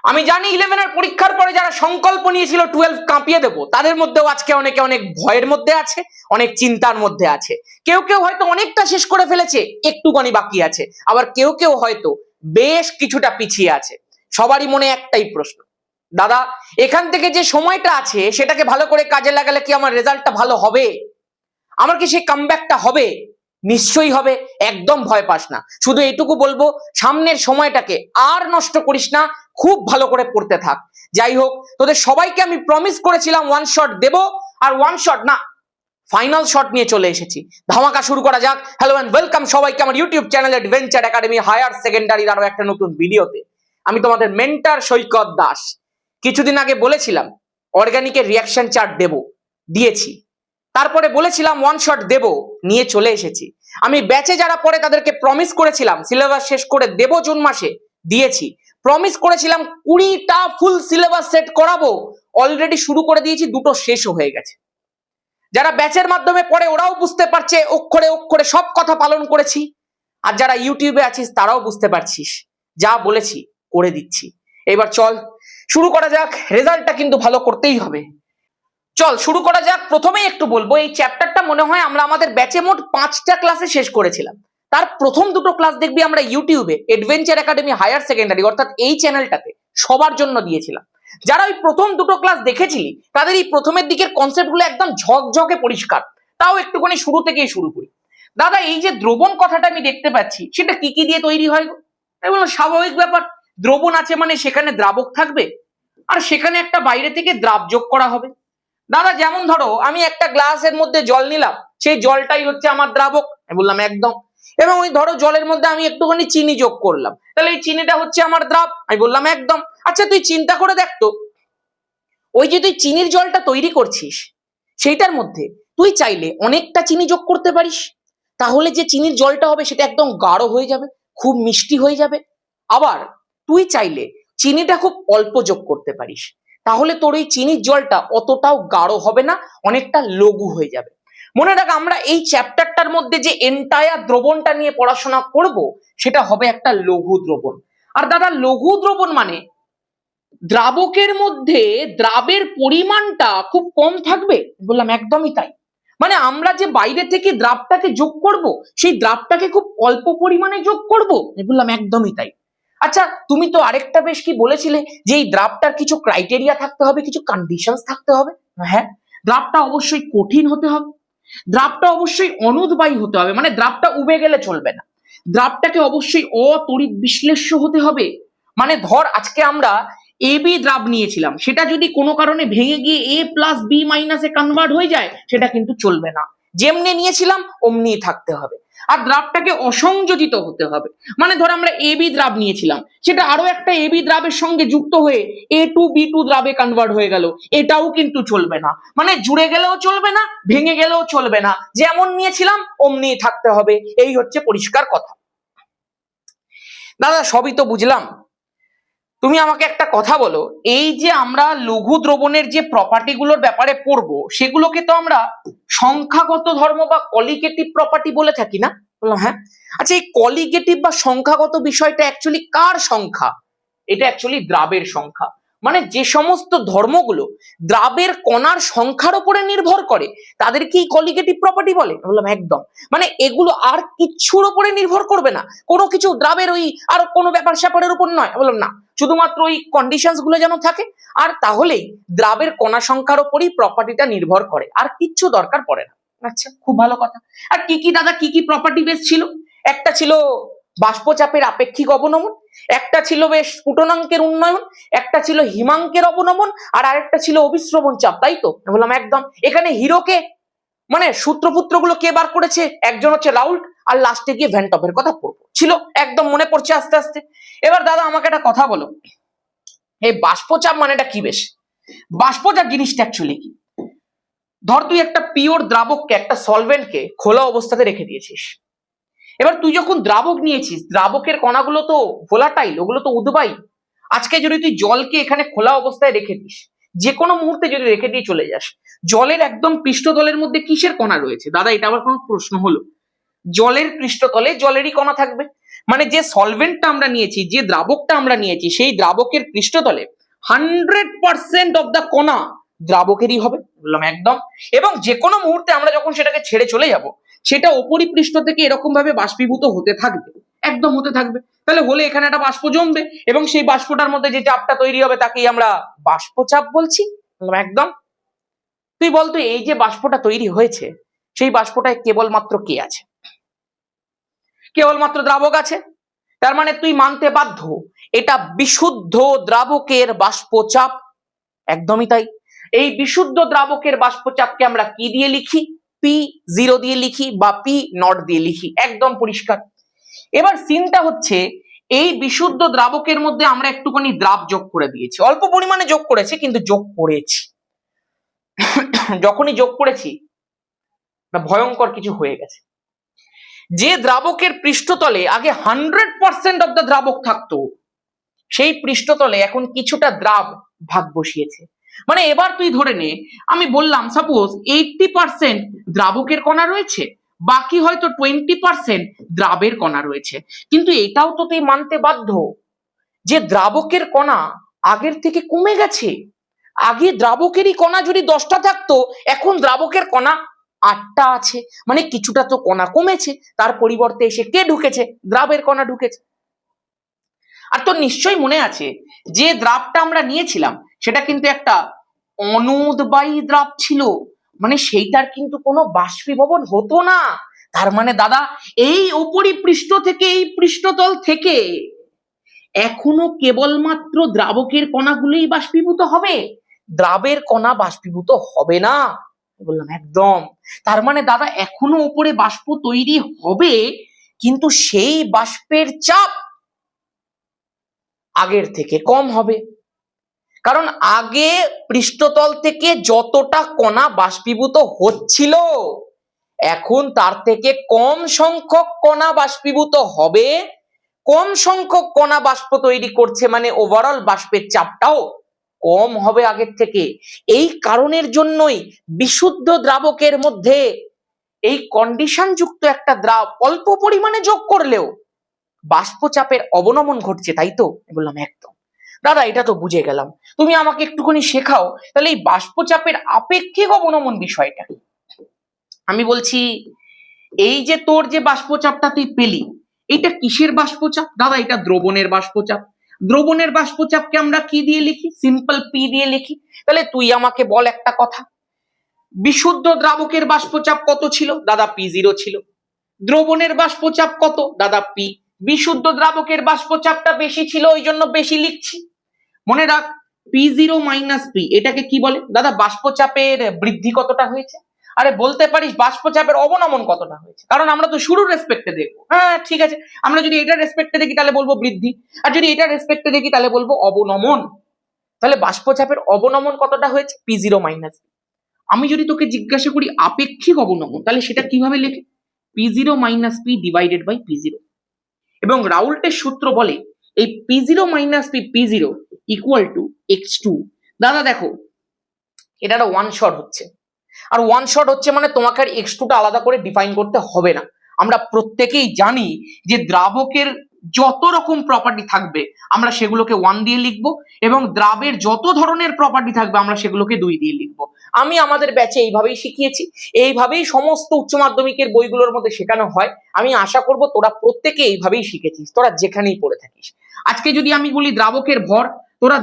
আমি জানি 11 এর পরীক্ষার পরে যারা সংকল্প নিয়েছিল 12 কাঁপিয়ে দেবো, তাদের মধ্যেও আজকে অনেকে অনেক ভয়ের মধ্যে আছে, অনেক চিন্তার মধ্যে আছে। কেউ কেউ হয়তো অনেকটা শেষ করে ফেলেছে, একটুখানি বাকি আছে, আবার কেউ কেউ হয়তো বেশ কিছুটা পিছিয়ে আছে। সবারই মনে একটাই প্রশ্ন, দাদা এখান থেকে যে সময়টা আছে সেটাকে ভালো করে কাজে লাগালে কি আমার রেজাল্টটা ভালো হবে? আমার কি সেই কামব্যাকটা হবে? নিশ্চয়ই হবে, একদম ভয় পাস না। শুধু এইটুকু বলবো, সামনের সময়টাকে আর নষ্ট করিস না, খুব ভালো করে পড়তে থাক। যাই হোক, তোদের সবাইকে আমি প্রমিস করেছিলাম ওয়ান শট দেব, আর ওয়ান শট না, ফাইনাল শট নিয়ে চলে এসেছি। ধামাকা শুরু করা যাক। হ্যালো এন্ড ওয়েলকাম সবাইকে আমার YouTube channel Adventure Academy higher সেকেন্ডারির আরো একটা নতুন ভিডিওতে। আমি তোমাদের মেন্টর সৈকত দাস। কিছুদিন আগে বলেছিলাম অর্গানিকের রিয়াকশন চার্ট দেব, দিয়েছি। তারপরে বলেছিলাম ওয়ান শট দেব, নিয়ে চলে এসেছি। আমি ব্যাচে যারা পড়ে তাদেরকে প্রমিস করেছিলাম সিলেবাস শেষ করে দেব জুন মাসে, দিয়েছি। প্রমিস করেছিলাম 20টা ফুল সিলেবাস সেট করাবো, অলরেডি শুরু করে দিয়েছি, দুটো শেষও হয়ে গেছে। যারা ব্যাচের মাধ্যমে পড়ে ওরাও বুঝতে পারছে অক্ষরে অক্ষরে সব কথা পালন করেছি, আর যারা ইউটিউবে আছিস তারাও বুঝতে পারছিস যা বলেছি করে দিচ্ছি। এবার চল শুরু করা যাক, রেজাল্টটা কিন্তু ভালো করতেই হবে। চল শুরু করা যাক। প্রথমেই একটু বলবো, এই চ্যাপ্টারটা মনে হয় আমরা আমাদের ব্যাচে মোট 5টা ক্লাসে শেষ করেছিলাম। তার প্রথম দুটো ক্লাস দেখবি আমরা ইউটিউবে অ্যাডভেঞ্চার একাডেমি হায়ার সেকেন্ডারি অর্থাৎ এই চ্যানেলটাতে সবার জন্য দিয়েছিলাম। যারা ওই প্রথম দুটো ক্লাস দেখেছিলি তাদের এই প্রথমের দিকের কনসেপ্টগুলো একদম ঝকঝকে পরিষ্কার। তাও একটুখানি শুরু থেকেই শুরু করি। দাদা এই যে দ্রবণ কথাটা আমি দেখতে পাচ্ছি, সেটা কি কি দিয়ে তৈরি হয়? স্বাভাবিক ব্যাপার, দ্রবণ আছে মানে সেখানে দ্রাবক থাকবে, আর সেখানে একটা বাইরে থেকে দ্রাব যোগ করা হবে। দাদা যেমন ধরো আমি একটা গ্লাসের মধ্যে জল নিলাম, সেই জলটাই হচ্ছে আমার দ্রাবক, আমি বললাম একদম। এবং ওই ধরো জলের মধ্যে আমি একটুখানি চিনি যোগ করলাম, তাহলে এই চিনিটা হচ্ছে আমার দ্রাব, আমি বললাম একদম। আচ্ছা তুই চিন্তা করে দেখ তো, ওই যে তুই চিনির জলটা তৈরি করছিস সেইটার মধ্যে তুই চাইলে অনেকটা চিনি যোগ করতে পারিস, তাহলে যে চিনির জলটা হবে সেটা একদম গাঢ় হয়ে যাবে, খুব মিষ্টি হয়ে যাবে। আবার তুই চাইলে চিনিটা খুব অল্প যোগ করতে পারিস, তাহলে তোর এই চিনির জলটা অতটাও গাঢ় হবে না, অনেকটা লঘু হয়ে যাবে। মনে রাখ, আমরা এই চ্যাপ্টারটার মধ্যে যে এন্টায়ার দ্রবণটা নিয়ে পড়াশোনা করব সেটা হবে একটা লঘু দ্রবণ। আর দাদা লঘু দ্রবণ মানে দ্রাবকের মধ্যে দ্রাবের পরিমাণটা খুব কম থাকবে, বললাম একদমই তাই। মানে আমরা যে বাইরে থেকে দ্রাবটাকে যোগ করব সেই দ্রাবটাকে খুব অল্প পরিমাণে যোগ করব, বললাম একদমই তাই। আচ্ছা তুমি তো আরেকটা বেশ কি বলেছিলে যে এই দ্রাবটার কিছু ক্রাইটেরিয়া থাকতে হবে, কিছু কন্ডিশনস থাকতে হবে। হ্যাঁ, দ্রাবটা অবশ্যই কঠিন হতে হবে, দ্রাবটা অবশ্যই অনুদ্বায়ী হতে হবে, মানে দ্রাবটা উবে গেলে চলবে না, দ্রাবটাকে অবশ্যই অতড়িৎ বিশ্লেষ্য হতে হবে। মানে ধর আজকে আমরা এবি দ্রাব নিয়েছিলাম, সেটা যদি কোনো কারণে ভেঙে গিয়ে এ প্লাস বি মাইনাসে কনভার্ট হয়ে যায় সেটা কিন্তু চলবে না, যেমনি নিয়েছিলাম অমনি থাকতে হবে। আর দ্রাবটাকে অসংযোজিত হতে হবে, মানে ধর আমরা এবি দ্রাব নিয়েছিলাম, সেটা আরো একটা এবি দ্রাবের সঙ্গে যুক্ত হয়ে A2B2 দ্রাবে কনভার্ট হয়ে গেল, এটাও কিন্তু চলবে না। মানে জুড়ে গেলেও চলবে না, ভেঙে গেলেও চলবে না, যেমন নিয়েছিলাম অমনি থাকতে হবে। এই হচ্ছে পরিষ্কার কথা। দাদা সবই তো বুঝলাম, তুমি আমাকে একটা কথা বলো, এই যে আমরা লঘু দ্রবণের যে প্রপার্টি গুলোর ব্যাপারে পড়বো সেগুলোকে তো আমরা সংখ্যাগত ধর্ম বা কলিগেটিভ প্রপার্টি বলে থাকি না? বললাম হ্যাঁ। আচ্ছা এই কলিগেটিভ বা সংখ্যাগত বিষয়টা অ্যাকচুয়ালি কার সংখ্যা? এটা অ্যাকচুয়ালি দ্রাবের সংখ্যা। মানে যে সমস্ত ধর্মগুলো দ্রাবের কণার সংখ্যার উপরে নির্ভর করে তাদেরকে কলিগেটিভ প্রপার্টি বলে, বললাম একদম। মানে এগুলো আর কিচ্ছুর উপরে নির্ভর করবে না, কোনো কিছু দ্রাবের ওই আর কোনো ব্যাপার স্যাপারের উপর নয়, বললাম না, শুধুমাত্র ওই কন্ডিশনস গুলো যেন থাকে, আর তাহলেই দ্রাবের কণা সংখ্যার উপরই প্রপার্টিটা নির্ভর করে, আর কিচ্ছু দরকার পড়ে না। আচ্ছা খুব ভালো কথা। আর কি কি দাদা কি কি প্রপার্টি বেস ছিল? একটা ছিল বাষ্পচাপের আপেক্ষিক অবনমন, একটা ছিল বেশ স্ফুটনাঙ্কের উন্নয়ন, একটা ছিল হিমাঙ্কের অবনমন, আর আরেকটা ছিল অবিশ্রবণ চাপ, তাই তো? বললাম একদম। এখানে হিরোকে মানে সূত্রপুত্র গুলো কে বার করেছে? একজন হচ্ছে রাউল্ট, আর লাস্টে গিয়ে ভ্যান্টপের কথা পড়বো, ছিল একদম মনে পড়ছে আস্তে আস্তে। এবার দাদা আমাকে একটা কথা বলো, এই বাষ্পচাপ মানেটা কি? বেশ, বাষ্পচাপ জিনিসটা অ্যাকচুয়ালি কি? ধর তুই একটা পিওর দ্রাবককে, একটা সলভেন্টকে খোলা অবস্থাতে রেখে দিয়েছিস। এবার তুই যখন দ্রাবক নিয়েছিস, দ্রাবকের কণাগুলো তো ভোলাটাইল, ওগুলো তো উদ্বায়ী। আজকে যদি তুই জলকে এখানে খোলা অবস্থায় রেখে দিস, যে কোনো মুহূর্তে যদি রেখে দিয়ে চলে যাস, জলের একদম পৃষ্ঠতলের মধ্যে কিসের কণা রয়েছে? দাদা এটা আবার কোনো প্রশ্ন হলো? জলের পৃষ্ঠতলে জলেরই কণা থাকবে। মানে যে সলভেন্টটা আমরা নিয়েছি, যে দ্রাবকটা আমরা নিয়েছি, সেই দ্রাবকের পৃষ্ঠতলে 100% অফ দ্য কণা দ্রাবকেরই হবে। বললাম একদম। এবং যে কোনো মুহূর্তে আমরা যখন সেটাকে ছেড়ে চলে যাব, সেটা উপরিপৃষ্ঠ থেকে এরকম ভাবে বাষ্পীভূত হতে থাকবে, একদম হতে থাকবে। তাহলে হলে এখানে একটা বাষ্প জমবে এবং সেই বাষ্পটার মধ্যে যে চাপটা তৈরি হবে তাকেই আমরা বাষ্পচাপ বলছি। বললাম একদম। তুই বলতো এই যে বাষ্পটা তৈরি হয়েছে, সেই বাষ্পটায় কেবলমাত্র কে আছে? কেবলমাত্র দ্রাবক আছে। তার মানে তুই মানতে বাধ্য এটা বিশুদ্ধ দ্রাবকের বাষ্পচাপ। একদমই তাই। এই বিশুদ্ধ দ্রাবকের বাষ্পচাপকে আমরা কি দিয়ে লিখি? P0 দিয়ে লিখি বা P0 দিয়ে লিখি, একদম পরিষ্কার। এবার সিনটা হচ্ছে এই বিশুদ্ধ দ্রাবকের মধ্যে আমরা একটুখানি দ্রাব যোগ করে দিয়েছি, অল্প পরিমাণে যোগ করেছি, কিন্তু যোগ করেছি। যখনই যোগ করেছি ভয়ঙ্কর কিছু হয়ে গেছে। যে দ্রাবকের পৃষ্ঠতলে আগে 100% অফ দ্য দ্রাবক থাকতো, সেই পৃষ্ঠতলে এখন কিছুটা দ্রাব ভাগ বসিয়েছে। মানে এবার তুই ধরে নে, আমি বললাম সাপোজ 80% দ্রাবকের কণা রয়েছে, বাকি হয়তো 20% দ্রাবের কণা রয়েছে। কিন্তু এটাও তো তুই মানতে বাধ্য যে দ্রাবকের কণা আগের থেকে কমে গেছে। আগে দ্রাবকেরই কণা যদি 10টা থাকতো, এখন দ্রাবকের কণা 8টা আছে। মানে কিছুটা তো কণা কমেছে, তার পরিবর্তে এসে কে ঢুকেছে? দ্রাবের কণা ঢুকেছে। আর তোর নিশ্চয়ই মনে আছে যে দ্রাবটা আমরা নিয়েছিলাম সেটা কিন্তু একটা অনুদ্বায়ী দ্রাব ছিল, মানে সেইটার কিন্তু কোনো বাষ্পীভবন হতো না। তার মানে দাদা এই উপরিপৃষ্ঠ থেকে, এই পৃষ্ঠতল থেকে এখনো কেবলমাত্র দ্রাবকের কণাগুলোই বাষ্পীভূত হবে, দ্রাবের কণা বাষ্পীভূত হবে না। বললাম একদম। তার মানে দাদা এখনো উপরে বাষ্প তৈরি হবে, কিন্তু সেই বাষ্পের চাপ আগের থেকে কম হবে। কারণ আগে পৃষ্ঠতল থেকে যতটা কণা বাষ্পীভূত হচ্ছিল, এখন তার থেকে কম সংখ্যক কণা বাষ্পীভূত হবে। কম সংখ্যক কণা বাষ্প তৈরি করছে, মানে ওভারঅল বাষ্পের চাপটাও কম হবে আগের থেকে। এই কারণের জন্যই বিশুদ্ধ দ্রাবকের মধ্যে এই কন্ডিশন যুক্ত একটা দ্রাব অল্প পরিমাণে যোগ করলেও বাষ্পচাপের অবনমন ঘটছে, তাই তো? বললাম একদম। দাদা এটা তো বুঝে গেলাম, তুমি আমাকে একটুখানি শেখাও তাহলে এই বাষ্পচাপের আপেক্ষিক অবনমন বিষয়টা। আমি বলছি এই যে তোর যে বাষ্পচাপটা তুই পেলি, এটা কিসের বাষ্পচাপ? দাদা এটা দ্রবণের বাষ্পচাপ। দ্রবণের বাষ্পচাপকে আমরা কি দিয়ে লিখি? সিম্পল পি দিয়ে লিখি। তাহলে তুই আমাকে বল একটা কথা, বিশুদ্ধ দ্রাবকের বাষ্পচাপ কত ছিল? দাদা P0 ছিল। দ্রবণের বাষ্পচাপ কত? দাদা P। বিশুদ্ধ দ্রাবকের বাষ্পচাপটা বেশি ছিল, ওই জন্য বেশি লিখছি। মনে রাখ P0 মাইনাস P, এটাকে কি বলে? দাদা বাষ্পচাপের বৃদ্ধি কতটা হয়েছে। আরে বলতে পারিস বাষ্পচাপের অবনমন কতটা হয়েছে, কারণ আমরা তো শুরুর রেসপেক্টে দেখবো। হ্যাঁ ঠিক আছে, আমরা যদি এটার রেসপেক্টে দেখি তাহলে বলবো বৃদ্ধি, আর যদি এটার রেসপেক্টে দেখি তাহলে বলবো অবনমন। তাহলে বাষ্পচাপের অবনমন কতটা হয়েছে? P0 minus. আমি যদি তোকে জিজ্ঞাসা করি আপেক্ষিক অবনমন, তাহলে সেটা কিভাবে লেখে? P0 minus P divided by P0। এবং রাউল্টের সূত্র বলে এই P0 minus P0 equal two x2। দাদা দেখো এটা একটা ওয়ান শট হচ্ছে, আর ওয়ান শট হচ্ছে মানে তোমাকে আর x2টা আলাদা করে ডিফাইন করতে হবে না। আমরা প্রত্যেকেই জানি যে দ্রাবকের যত রকম প্রপার্টি থাকবে আমরা সেগুলোকে 1 দিয়ে লিখবো, এবং দ্রাবের যত ধরনের প্রপার্টি থাকবে আমরা সেগুলোকে 2 দিয়ে লিখবো। আমি আমাদের ব্যাচে এইভাবেই শিখিয়েছি, এইভাবেই সমস্ত উচ্চ মাধ্যমিকের বইগুলোর মধ্যে শেখানো হয়। আমি আশা করব তোরা প্রত্যেকে এইভাবেই শিখেছিস, তোরা যেখানেই পড়ে থাকিস। আজকে যদি আমি বলি দ্রাবকের ভর, তোরা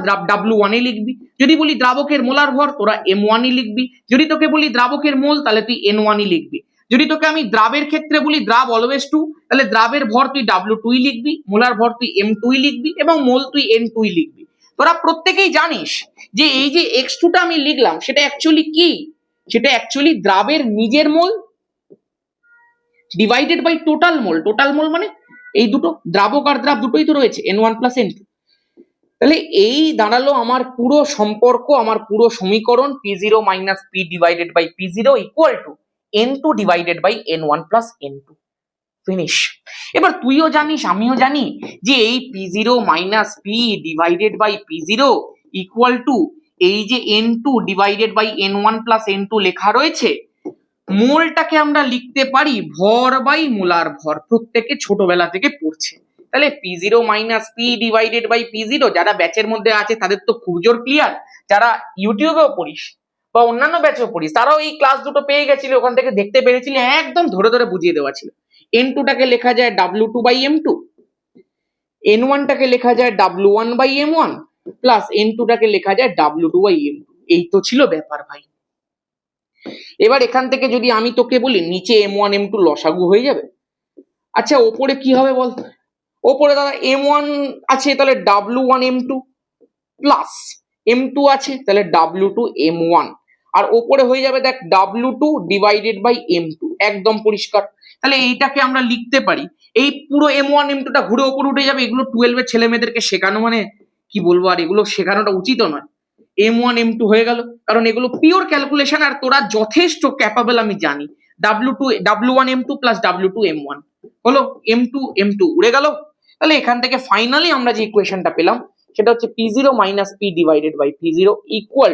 W1 এ লিখবি। যদি বলি দ্রাবকের মোলার ভর, তোরা M1 এ লিখবি। যদি তোকে বলি দ্রাবকের মোল, তাহলে তুই N1 এ লিখবি। যদি তোকে আমি দ্রাবের ক্ষেত্রে বলি দ্রাব অলওয়েজ 2, তাহলে দ্রাবের ভর তুই W2 লিখবি, মোলার ভর তুই M2 লিখবি, এবং মোল তুই N2 লিখবি। তোরা প্রত্যেকেই জানিস যে এই যে x2টা আমি লিখলাম সেটা অ্যাকচুয়ালি কি? সেটা অ্যাকচুয়ালি দ্রাবের নিজের mole divided by total mole. Total mole মানে এই দুটো দ্রাবক আর দ্রাব দুটোই তো রয়েছে, N1 প্লাস N2। তাহলে এই দাঁড়ালো আমার পুরো সম্পর্ক, আমার পুরো সমীকরণ P0 minus P divided by P0 equal to N2 divided by N1 plus N2। Finish. এবার তুইও জানিস আমিও জানি যে এই P0 minus P divided by P0 equal to এই যে N2 divided by N1 plus N2 লেখা রয়েছে, মোলটাকে আমরা লিখতে পারি ভর বাই মোলার ভর। প্রত্যেকে ছোটবেলা থেকে পড়ছে। তাহলে P0 minus P divided by P0, যারা ব্যাচের মধ্যে আছে তাদের তো খুব জোর ক্লিয়ার, যারা ইউটিউবেও পড়িস বা অন্যান্য ব্যাচেও পড়িস তারাও এই ক্লাস দুটো পেয়ে গেছিল, ওখান থেকে দেখতে পেরেছিলি, একদম ধরে ধরে বুঝিয়ে দেওয়া ছিল। N2 টাকে লেখা যায় W2 বাই M2, N1 টাকে লেখা যায় W1 by M1 plus N2 টাকে লেখা যায় W2 বাই M2। এই তো ছিল ব্যাপার ভাই। এবার এখান থেকে যদি আমি তোকে বলি নিচে M1 M2 লসাগু হয়ে যাবে, আচ্ছা ওপরে কি হবে বল? ওপরে দাদা M1 আছে তাহলে W1 M2 প্লাস M2 আছে তাহলে W2 M1, আর ওপরে হয়ে যাবে দেখ W2 ডিভাইডেড বাই M2, একদম পরিষ্কার। তাহলে এইটাকে আমরা লিখতে পারি, এই পুরো M1 M2 টা ঘুরে ওপরে উঠে যাবে। এগুলো 12 এর ছেলে মেয়েদেরকে শেখানো মানে কি বলবো, আর এগুলো শেখানোটা উচিত নয়। M1 M2 হয়ে গেল, কারণ এগুলো পিওর ক্যালকুলেশন আর তোরা যথেষ্ট ক্যাপাবল আমি জানি। W1 M2 plus W2 M1 হলো, M2 M2 উড়ে গেল। তাহলে এখান থেকে ফাইনালি আমরা যে ইকুয়েশনটা পেলাম সেটা হচ্ছে P0 minus P divided by P0 equal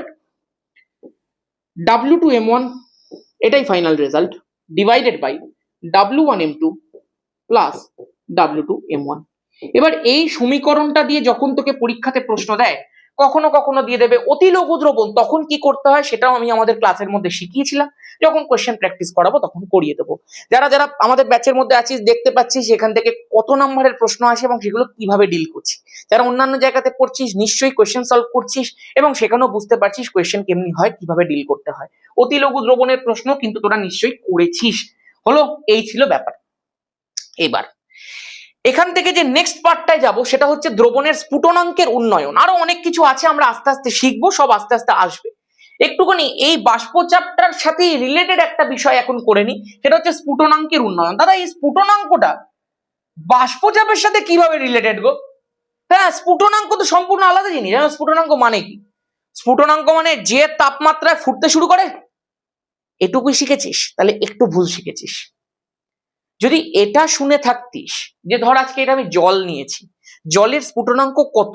W2 M1, এটাই final result, divided by W1 M2 plus W2 M1। এবার এই সমীকরণটা দিয়ে যখন তোকে পরীক্ষাতে প্রশ্ন দেয়, কখনো কখনো দিয়ে দেবে অতি লঘু দ্রবণ, তখন কি করতে হয় সেটাও আমি আমাদের ক্লাসের মধ্যে শিখিয়েছিলাম। যখন কোশ্চেন প্র্যাকটিস করাবো তখন করিয়ে দেবো। যারা যারা আমাদের ব্যাচের মধ্যে আছিস দেখতে পাচ্ছিস এখান থেকে কত নম্বরের প্রশ্ন আসে এবং সেগুলো কিভাবে ডিল করছিস। যারা অন্যান্য জায়গাতে পড়ছিস নিশ্চয়ই কোশ্চেন সলভ করছিস এবং সেখানেও বুঝতে পারছিস কোশ্চেন কেমনি হয়, কিভাবে ডিল করতে হয়। অতি লঘু দ্রবণের প্রশ্ন কিন্তু তোরা নিশ্চয়ই করেছিস। হলো, এই ছিল ব্যাপার। এবার এখান থেকে যে নেক্সট পার্টটায় যাব সেটা হচ্ছে দ্রবণের স্ফুটনাঙ্কের উন্নয়ন। আরো অনেক কিছু আছে, আমরা আস্তে আস্তে শিখবো, সব আস্তে আস্তে আসবে। একটুখানি এই বাষ্পচাপটার সাথে রিলেটেড একটা বিষয় এখন করে নি, সেটা হচ্ছে স্ফুটনাঙ্কের উন্নয়ন। দাদা এই স্ফুটনাঙ্কটা বাষ্পচাপের সাথে কিভাবে রিলেটেড গো? হ্যাঁ, স্ফুটনাঙ্ক তো সম্পূর্ণ আলাদা জিনিস। স্ফুটনাঙ্ক মানে কি? স্ফুটনাঙ্ক মানে যে তাপমাত্রায় ফুটতে শুরু করে, এটুকুই শিখেছিস? তাহলে একটু ভুল শিখেছিস। যদি এটা শুনে থাকতিস যে ধর আজকে এটা আমি জল নিয়েছি, জলের স্ফুটনাঙ্ক কত,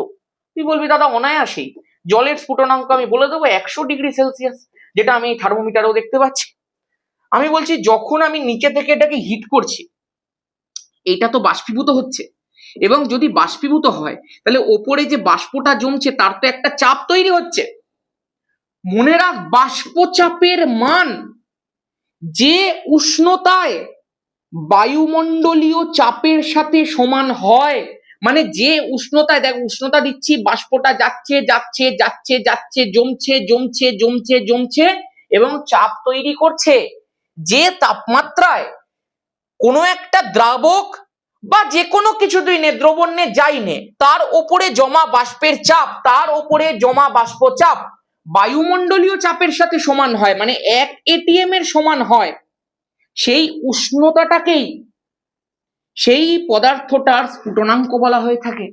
তুই বলবি দাদা অনায়াসেই জলের স্ফুটনাঙ্ক আমি বলে দেবো 100°C, যেটা আমি থার্মোমিটারেও দেখতে পাচ্ছি। আমি বলছি যখন আমি নিচে থেকে এটাকে হিট করছি, এটা তো বাষ্পীভূত হচ্ছে, এবং যদি বাষ্পীভূত হয় তাহলে ওপরে যে বাষ্পটা জমছে তার তো একটা চাপ তৈরি হচ্ছে। মনে রাখ, বাষ্পচাপের মান যে উষ্ণতায় বায়ুমণ্ডলীয় চাপের সাথে সমান হয়, মানে যে উষ্ণতায়, দেখ উষ্ণতা দিচ্ছি, বাষ্পটা যাচ্ছে যাচ্ছে যাচ্ছে যাচ্ছে, জমছে জমছে জমছে জমছে এবং চাপ তৈরি করছে। যে তাপমাত্রায় কোনো একটা দ্রাবক বা যে কোনো কিছু তুই নে, দ্রবণ নে, যাই নে, তার ওপরে জমা বাষ্পের চাপ, তার ওপরে জমা বাষ্প চাপ বায়ুমণ্ডলীয় চাপের সাথে সমান হয়, মানে 1 ATM এর সমান হয়, সেই উষ্ণতাটাকেই সেই পদার্থটার স্ফুটনাঙ্ক বলা হয়ে থাকে।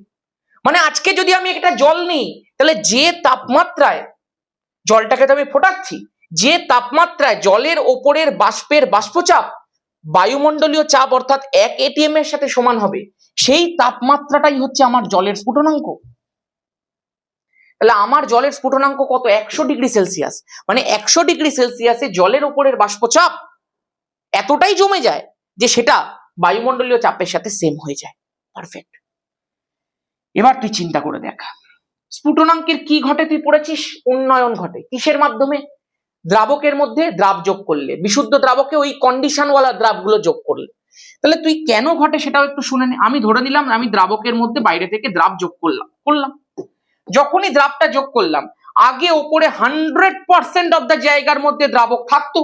মানে আজকে যদি আমি একটা জল নিই, তাহলে যে তাপমাত্রায় জলটাকে তো আমি ফোটাচ্ছি, যে তাপমাত্রায় জলের ওপরের বাষ্পের বাষ্পচাপ বায়ুমণ্ডলীয় চাপ অর্থাৎ 1 ATM এর সাথে সমান হবে, সেই তাপমাত্রাটাই হচ্ছে আমার জলের স্ফুটনাঙ্ক। তাহলে আমার জলের স্ফুটনাঙ্ক কত? 100°C। মানে 100°C জলের ওপরের বাষ্পচাপ এতটাই জমে যায় যে সেটা বায়ুমণ্ডলীয় চাপের সাথে সেম হয়ে যায়। পারফেক্ট। এবার তুই চিন্তা করে দেখ, স্ফুটনাঙ্কের কি ঘটে? তুই পড়েছিস উন্নয়ন ঘটে কিসের মাধ্যমে? দ্রাবকের মধ্যে দ্রাব যোগ করলে, বিশুদ্ধ দ্রাবকে ওই কন্ডিশনওয়ালা দ্রাবগুলো যোগ করলে। তাহলে তুই কেন ঘটে সেটাও একটু শুনে নে। আমি ধরে নিলাম আমি দ্রাবকের মধ্যে বাইরে থেকে দ্রাব যোগ করলাম। যখনই দ্রাবটা যোগ করলাম, আগে ওপরে 100% অফ দ্য জায়গার মধ্যে দ্রাবক থাকতো,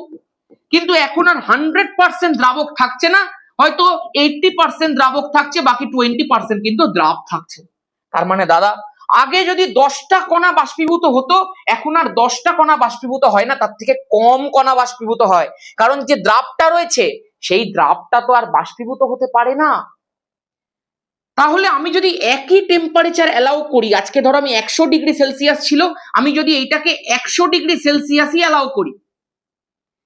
কিন্তু এখন আর 100% দ্রাবক থাকছে না, হয়তো 80% দ্রাবক থাকছে, বাকি 20% কিন্তু দ্রাব থাকছে। তার মানে দাদা আগে যদি 10টা কণা বাষ্পীভূত হতো, এখন আর 10টা কণা বাষ্পীভূত হয় না, তার থেকে কম কণা বাষ্পীভূত হয়, কারণ যে দ্রাবটা রয়েছে সেই দ্রাবটা তো আর বাষ্পীভূত হতে পারে না। তাহলে আমি যদি একই টেম্পারেচার অ্যালাউ করি, আজকে ধরো আমি 100°C ছিল, আমি যদি এইটাকে 100°C অ্যালাউ করি,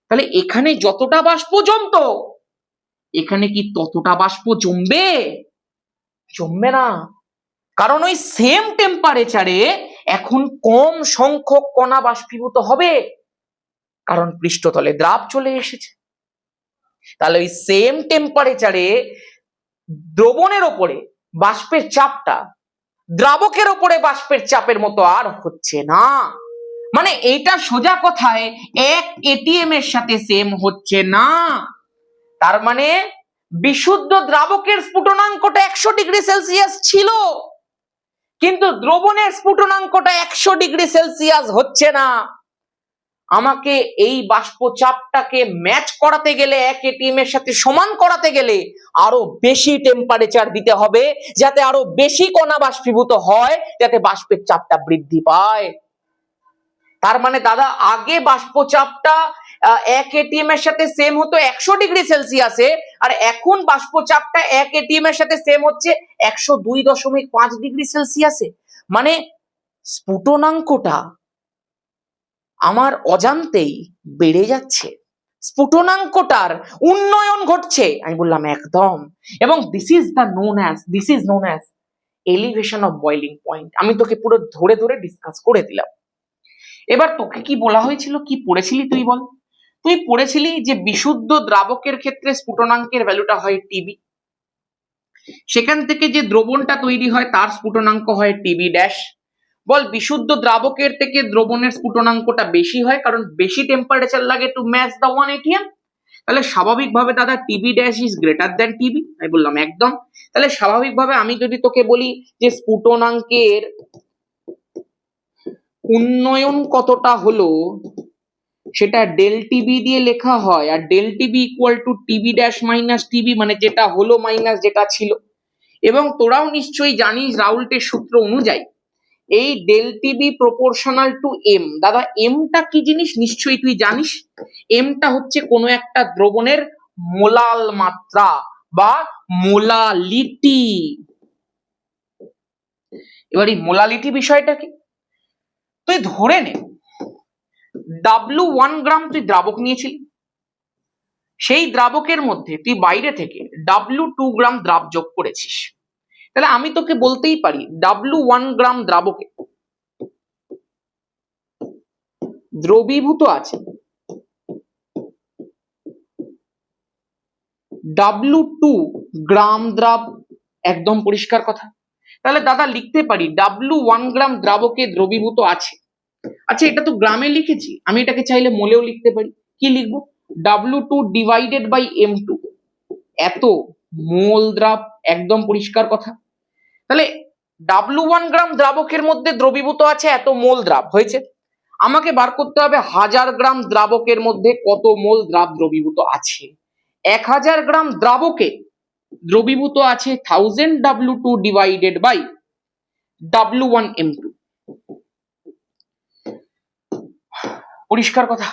তাহলে এখানে যতটা বাষ্প জমতো এখানে কি ততটা বাষ্প জমবে? জমবে না, কারণ ওই সেম টেম্পারেচারে এখন কম সংখ্যক কণা বাষ্পীভূত হবে, কারণ পৃষ্ঠতলে দ্রাব চলে এসেছে। তাহলে ওই সেম টেম্পারেচারে দ্রবণের ওপরে বাষ্পের চাপটা দ্রাবকের ওপরে বাষ্পের চাপের মতো আর হচ্ছে না। মানে এইটা সোজা কথায় এক এটিএম এর সাথে সেম হচ্ছে না। তার মানে বিশুদ্ধ দ্রাবকের স্ফুটনাঙ্কটা 100°C ছিল, কিন্তু দ্রবণের স্ফুটনাঙ্কটা 100°C হচ্ছে না। আমাকে এই বাষ্প চাপটাকে ম্যাচ করাতে গেলে, এক এটিএম এর সাথে সমান করাতে গেলে আরো বেশি টেম্পারেচার দিতে হবে, যাতে আরো বেশি কণা বাষ্পীভূত হয়, যাতে বাষ্পের চাপটা বৃদ্ধি পায়। তার মানে দাদা আগে বাষ্প চাপটা এক এটিএম এর সাথে সেম হতো 100°C, আর এখন বাষ্প চাপটা এক এটিএম এর সাথে সেম হচ্ছে 102.5°C। মানে স্ফুটনাঙ্কটা আমার অজান্তেই বেড়ে যাচ্ছে, স্ফুটনাঙ্কটার উন্নয়ন ঘটছে। আমি বললাম একদম। এবং this is known as elevation of boiling point. আমি তোকে পুরো ধরে ধরে ডিসকাস করে দিলাম। এবার তোকে কি বলা হয়েছিল, কি পড়েছিলি তুই বল? তুই পড়েছিলি যে বিশুদ্ধ দ্রাবকের ক্ষেত্রে স্ফুটনাঙ্কের ভ্যালুটা হয় টিবি, সেখান থেকে যে দ্রবণটা তৈরি হয় তার স্ফুটনাঙ্ক হয় টিবি ড্যাশ। বল বিশুদ্ধ দ্রাবকের থেকে দ্রবণের স্ফুটনাঙ্কটা বেশি হয়, কারণ বেশি টেম্পারেচার লাগে টু ম্যাচ দা 1 ATM। তাহলে স্বাভাবিকভাবে দাদা TB dash is greater than TB. আমি বললাম একদম। তাহলে স্বাভাবিকভাবে আমি যদি তোকে বলি যে স্ফুটনাঙ্কের উন্নয়ন কতটা হলো, সেটা ডেল টিবি দিয়ে লেখা হয়, আর del TB equal to TB dash minus TB, মানে যেটা হলো মাইনাস যেটা ছিল। এবং তোরাও নিশ্চয়ই জানিস রাউল্টের সূত্র অনুযায়ী এই del T B proportional to M. দাদা এমটা কি জিনিস নিশ্চয়ই তুই জানিস। এমটা হচ্ছে কোনো একটা দ্রবণের মোলাল মাত্রা বা মোলালিটি। এবার এই মোলালিটি বিষয়টা কি, তুই ধরে নে W1 গ্রাম তুই দ্রাবক নিয়েছিলি, সেই দ্রাবকের মধ্যে তুই বাইরে থেকে W2 গ্রাম দ্রাব যোগ করেছিস। তাহলে আমি তোকে বলতেই পারি W1 গ্রাম দ্রাবকে দ্রবীভূত আছে W2 গ্রাম দ্রাব। একদম পরিষ্কার কথা। তাহলে দাদা লিখতে পারি W1 গ্রাম দ্রাবকে দ্রবীভূত আছে। আচ্ছা এটা তো গ্রামে লিখেছি, আমি এটাকে চাইলে মোলেও লিখতে পারি। কি লিখবো? W2 ডিভাইডেড বাই M2, এত মোল দ্রাব। একদম পরিষ্কার কথা। তাহলে W1 গ্রাম দ্রাবকের মধ্যে দ্রবীভূত আছে এত মোল দ্রাব হয়েছে। আমাকে বার করতে হবে 1000 গ্রাম দ্রাবকের মধ্যে কত মোল দ্রাব দ্রবীভূত আছে। 1000 গ্রাম দ্রাবকে দ্রবীভূত আছে 1000 W2 divided by W1 M2। পরিষ্কার কথা।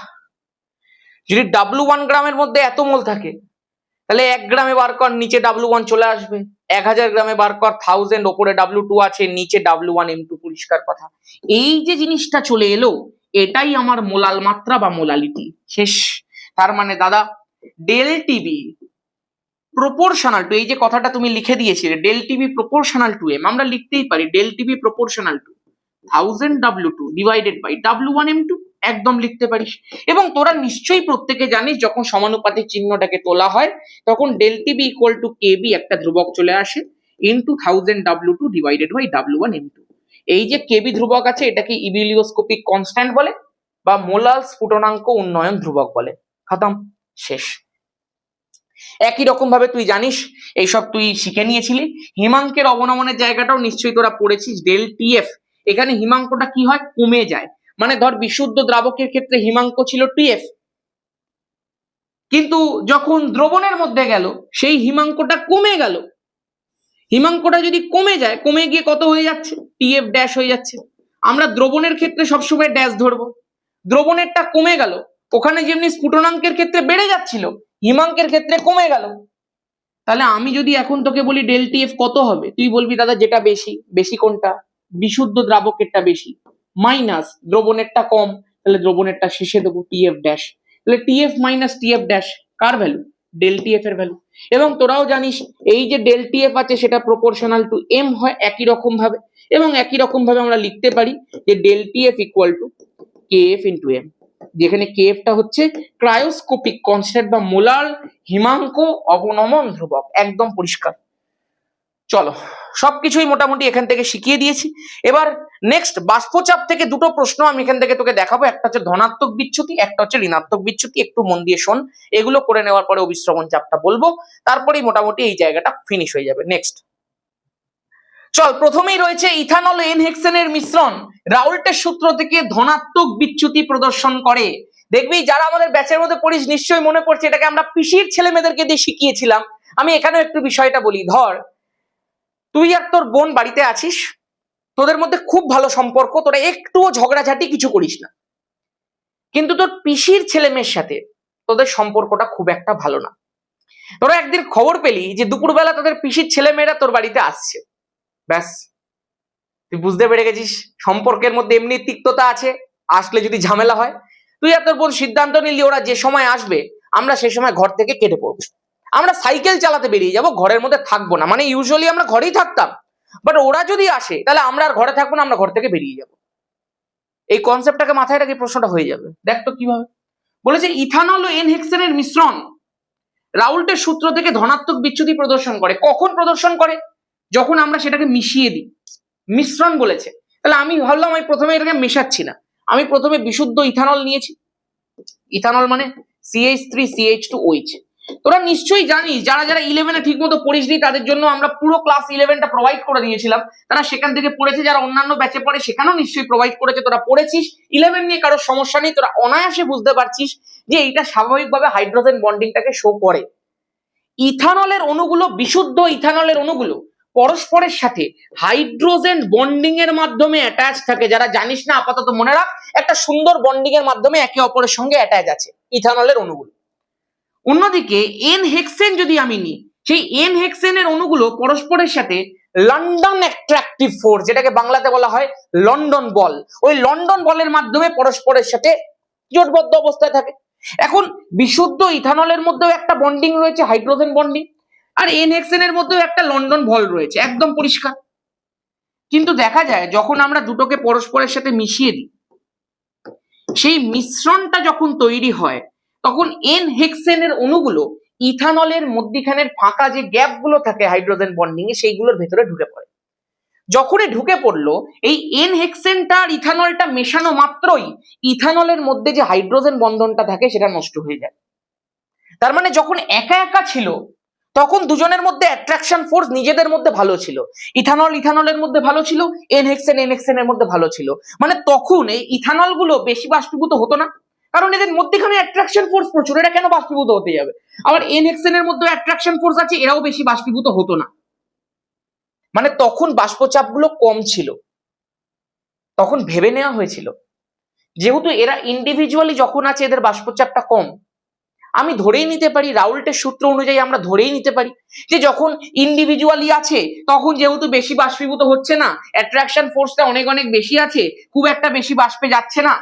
যদি W1 গ্রামের মধ্যে এত মোল থাকে, তাহলে 1 গ্রামে বার কর, নিচে W1 চলে আসবে। 1000 গ্রামে বার কর 1000, ওপরে W2 আছে, নিচে W1 M2। পরিষ্কার কথা। এই যে জিনিসটা চলে এলো, এটাই আমার মোলাল মাত্রা বা মোলালিটি। শেষ। তার মানে দাদা ডেল টিবি প্রপোর্শনাল টু, এই যে কথাটা তুমি লিখে দিয়েছিলে del T B proportional to M, আমরা লিখতেই পারি del T B proportional to 1000 W2 divided by W1 M2। একদম লিখতে পারিস। এবং তোরা নিশ্চয়ই প্রত্যেকে জানিস যখন সমানুপাতিক চিহ্নটাকে তোলা হয় তখন ডেল টিবি ইকুয়াল টু কেবি একটা ধ্রুবক চলে আসে into 1000 W2 divided by W1 M2। এই যে কেবি ধ্রুবক আছে এটাকে ইবিলিওস্কোপিক কনস্ট্যান্ট বলে বা মোলাল স্ফুটনাঙ্ক উন্নয়ন ধ্রুবক বলে। খতম, শেষ। একই রকম ভাবে তুই জানিস, এইসব তুই শিখে নিয়েছিলি। হিমাঙ্কের অবনমনের জায়গাটাও নিশ্চয়ই তোরা পড়েছিস, ডেল টিএফ। এখানে হিমাঙ্কটা কি হয়, কমে যায়। মানে ধর বিশুদ্ধ দ্রাবকের ক্ষেত্রে হিমাঙ্ক ছিল টিএফ, কিন্তু যখন দ্রবণের মধ্যে গেল সেই হিমাঙ্কটা কমে গেল। হিমাঙ্কটা যদি কমে যায়, কমে গিয়ে কত হয়ে যাচ্ছে, টিএফ ড্যাশ হয়ে যাচ্ছে। আমরা দ্রবণের ক্ষেত্রে সবসময় ড্যাশ ধরবো। দ্রবণেরটা কমে গেল, ওখানে যেমনি স্ফুটনাঙ্কের ক্ষেত্রে বেড়ে যাচ্ছিল, হিমাঙ্কের ক্ষেত্রে কমে গেল। তাহলে আমি যদি এখন তোকে বলি ডেল টিএফ কত হবে, তুই বলবি দাদা যেটা বেশি। বেশি কোনটা? বিশুদ্ধ দ্রাবকেরটা বেশি, মাইনাস দ্রবণেরটা কম, তাহলে দ্রবণেরটা শেষে দেবো টিএফ ড্যাশ। তাহলে টিএফ মাইনাস টিএফ ড্যাশ কার ভ্যালু? ডেল টিএফ এর ভ্যালু। এবং তোরাও জানিস এই যে ডেল টিএফ আছে সেটা প্রপোর্শনাল টু এম হয় একই রকম ভাবে। এবং একই রকম ভাবে আমরা লিখতে পারি যে del T F equal to K F into M, যেখানে কেএফটা হচ্ছে ক্রায়োস্কোপিক কনস্ট্যান্ট বা মোলার হিমাঙ্ক অবনমন ধ্রুবক। একদম পরিষ্কার। চলো, সবকিছুই মোটামুটি এখান থেকে শিখিয়ে দিয়েছি। এবার নেক্সট বাষ্পচাপ থেকে দুটো প্রশ্ন আমি এখান থেকে তোকে দেখাবো, একটা হচ্ছে ধনাত্মক বিচ্যুতি, একটা হচ্ছে ঋণাত্মক বিচ্যুতি। একটু মন দিয়ে শোন, এগুলো করে নেওয়ার পরে অভিস্রবণ চাপটা বলবো, তারপরেই মোটামুটি এই জায়গাটা ফিনিশ হয়ে যাবে। নেক্সট চল, প্রথমেই রয়েছে ইথানল এন হেক্সেনের মিশ্রণ রাউল্টের সূত্র থেকে ধনাত্মক বিচ্যুতি প্রদর্শন করে। দেখবি যারা আমাদের ব্যাচের মধ্যে পড়িস নিশ্চয়ই মনে পড়ছে, এটাকে আমরা পিসির ছেলে মেয়েদেরকে দিয়ে শিখিয়েছিলাম। আমি এখানেও একটু বিষয়টা বলি। ধর তুই আর তোর বোন বাড়িতে আছিস, তোদের মধ্যে খুব ভালো সম্পর্ক, তোরা একটুও ঝগড়াঝাটি কিছু করিস না, কিন্তু তোর পিসির ছেলে মেয়ের সাথে তোদের সম্পর্কটা খুব একটা ভালো না। তোরা একদিন খবর পেলি যে দুপুরবেলা তোদের পিসির ছেলে মেয়েরা তোর বাড়িতে আসছে, ব্যাস তুই বুঝতে পেরে গেছিস সম্পর্কের মধ্যে এমনি তিক্ততা আছে, আসলে যদি ঝামেলা হয়। তুই আর তোর বোন সিদ্ধান্ত নিলি ওরা যে সময় আসবে আমরা সেই সময় ঘর থেকে কেটে পড়বো, আমরা সাইকেল চালাতে বেরিয়ে যাব, ঘরের মধ্যে থাকবো না। মানে ইউজুয়ালি আমরা ঘরেই থাকতাম, বাট ওরা যদি আসে তাহলে আমরা আর ঘরে থাকবো না, আমরা ঘর থেকে বেরিয়ে যাব। এই কনসেপ্টটাকে মাথায় রাখি, প্রশ্নটা হয়ে যাবে। দেখ তো কিভাবে বলেছে, ইথানল ও এন হেক্সেনের মিশ্রণ রাউল্টের সূত্র থেকে ধনাত্মক বিচ্যুতি প্রদর্শন করে। কখন প্রদর্শন করে? যখন আমরা সেটাকে মিশিয়ে দিই। মিশ্রণ বলেছে, তাহলে আমি ভাবলাম আমি প্রথমে এটাকে মেশাচ্ছি না, আমি প্রথমে বিশুদ্ধ ইথানল নিয়েছি। ইথানল মানে CH3CH2OH। তোরা নিশ্চয়ই জানিস, যারা যারা 11-এ ঠিক মতো পড়িসনি তাদের জন্য আমরা পুরো ক্লাস 11টা প্রোভাইড করে দিয়েছিলাম, তারা সেখান থেকে পড়েছে। যারা অন্যান্য ব্যাচে পড়ে সেখানেও নিশ্চয়ই প্রোভাইড করেছে, তোরা পড়েছিস। 11 নিয়ে কারোর সমস্যা নেই, তোরা অনায়াসে বুঝতে পারছিস যে এইটা স্বাভাবিকভাবে হাইড্রোজেন বন্ডিংটাকে শো করে। ইথানলের অণুগুলো, বিশুদ্ধ ইথানলের অণুগুলো পরস্পরের সাথে হাইড্রোজেন বন্ডিং এর মাধ্যমে অ্যাটাচ থাকে। যারা জানিস না আপাতত মনে রাখ, একটা সুন্দর বন্ডিং এর মাধ্যমে একে অপরের সঙ্গে অ্যাটাচ আছে ইথানলের অণুগুলো। অন্যদিকে এন হেক্সেন যদি আমি নিই, সেই এন হেক্সেনের অণুগুলো পরস্পরের সাথে লন্ডন অ্যাট্রাকটিভ ফোর্স, যেটাকে বাংলাতে বলা হয় লন্ডন বল, ওই লন্ডন বলের মাধ্যমে পরস্পরের সাথে জোটবদ্ধ অবস্থায় থাকে। এখন বিশুদ্ধ ইথানলের মধ্যেও একটা বন্ডিং রয়েছে, হাইড্রোজেন বন্ডিং, আর এন হেক্সেনের মধ্যেও একটা লন্ডন বল রয়েছে, একদম পরিষ্কার। কিন্তু দেখা যায় যখন আমরা দুটোকে পরস্পরের সাথে মিশিয়ে দিই, সেই মিশ্রণটা যখন তৈরি হয় তখন এন হেক্সেনের অণুগুলো ইথানলের মধ্যিখানের ফাঁকা যে গ্যাপ গুলো থাকে হাইড্রোজেন বন্ডিং এ, সেইগুলোর ভেতরে ঢুকে পড়ে। যখনই ঢুকে পড়লো, এই এন হেক্সেনটা আর ইথানলটা মেশানো মাত্রই ইথানলের মধ্যে যে হাইড্রোজেন বন্ধনটা থাকে সেটা নষ্ট হয়ে যায়। তার মানে যখন একা একা ছিল তখন দুজনের মধ্যে অ্যাট্রাকশন ফোর্স নিজেদের মধ্যে ভালো ছিল, ইথানল ইথানলের মধ্যে ভালো ছিল, এন হেক্সেনের মধ্যে ভালো ছিল। মানে তখন এই ইথানল গুলো বেশি বাষ্পীভূত হতো না, কারণ এদের মধ্যেখানে অ্যাট্রাকশন ফোর্স প্রচুর, এটা কেন বাষ্পীভূত হতে যাবে? আবার এন হেক্সেনের মধ্যে অ্যাট্রাকশন ফোর্স আছে, এরাও বেশি বাষ্পীভূত হতো না। মানে তখন বাষ্পচাপ গুলো কম ছিল। তখন ভেবে নেওয়া হয়েছিল যেহেতু এরা ইন্ডিভিজুয়ালি যখন আছে এদের বাষ্পচাপটা কম, আমি ধরেই নিতে পারি, রাউল্টের সূত্র অনুযায়ী আমরা ধরেই নিতে পারি যে যখন ইন্ডিভিজুয়ালি আছে তখন যেহেতু বেশি বাষ্পীভূত হচ্ছে না, অ্যাট্রাকশন ফোর্সটা অনেক অনেক বেশি আছে, খুব একটা বেশি বাষ্পে যাচ্ছে না,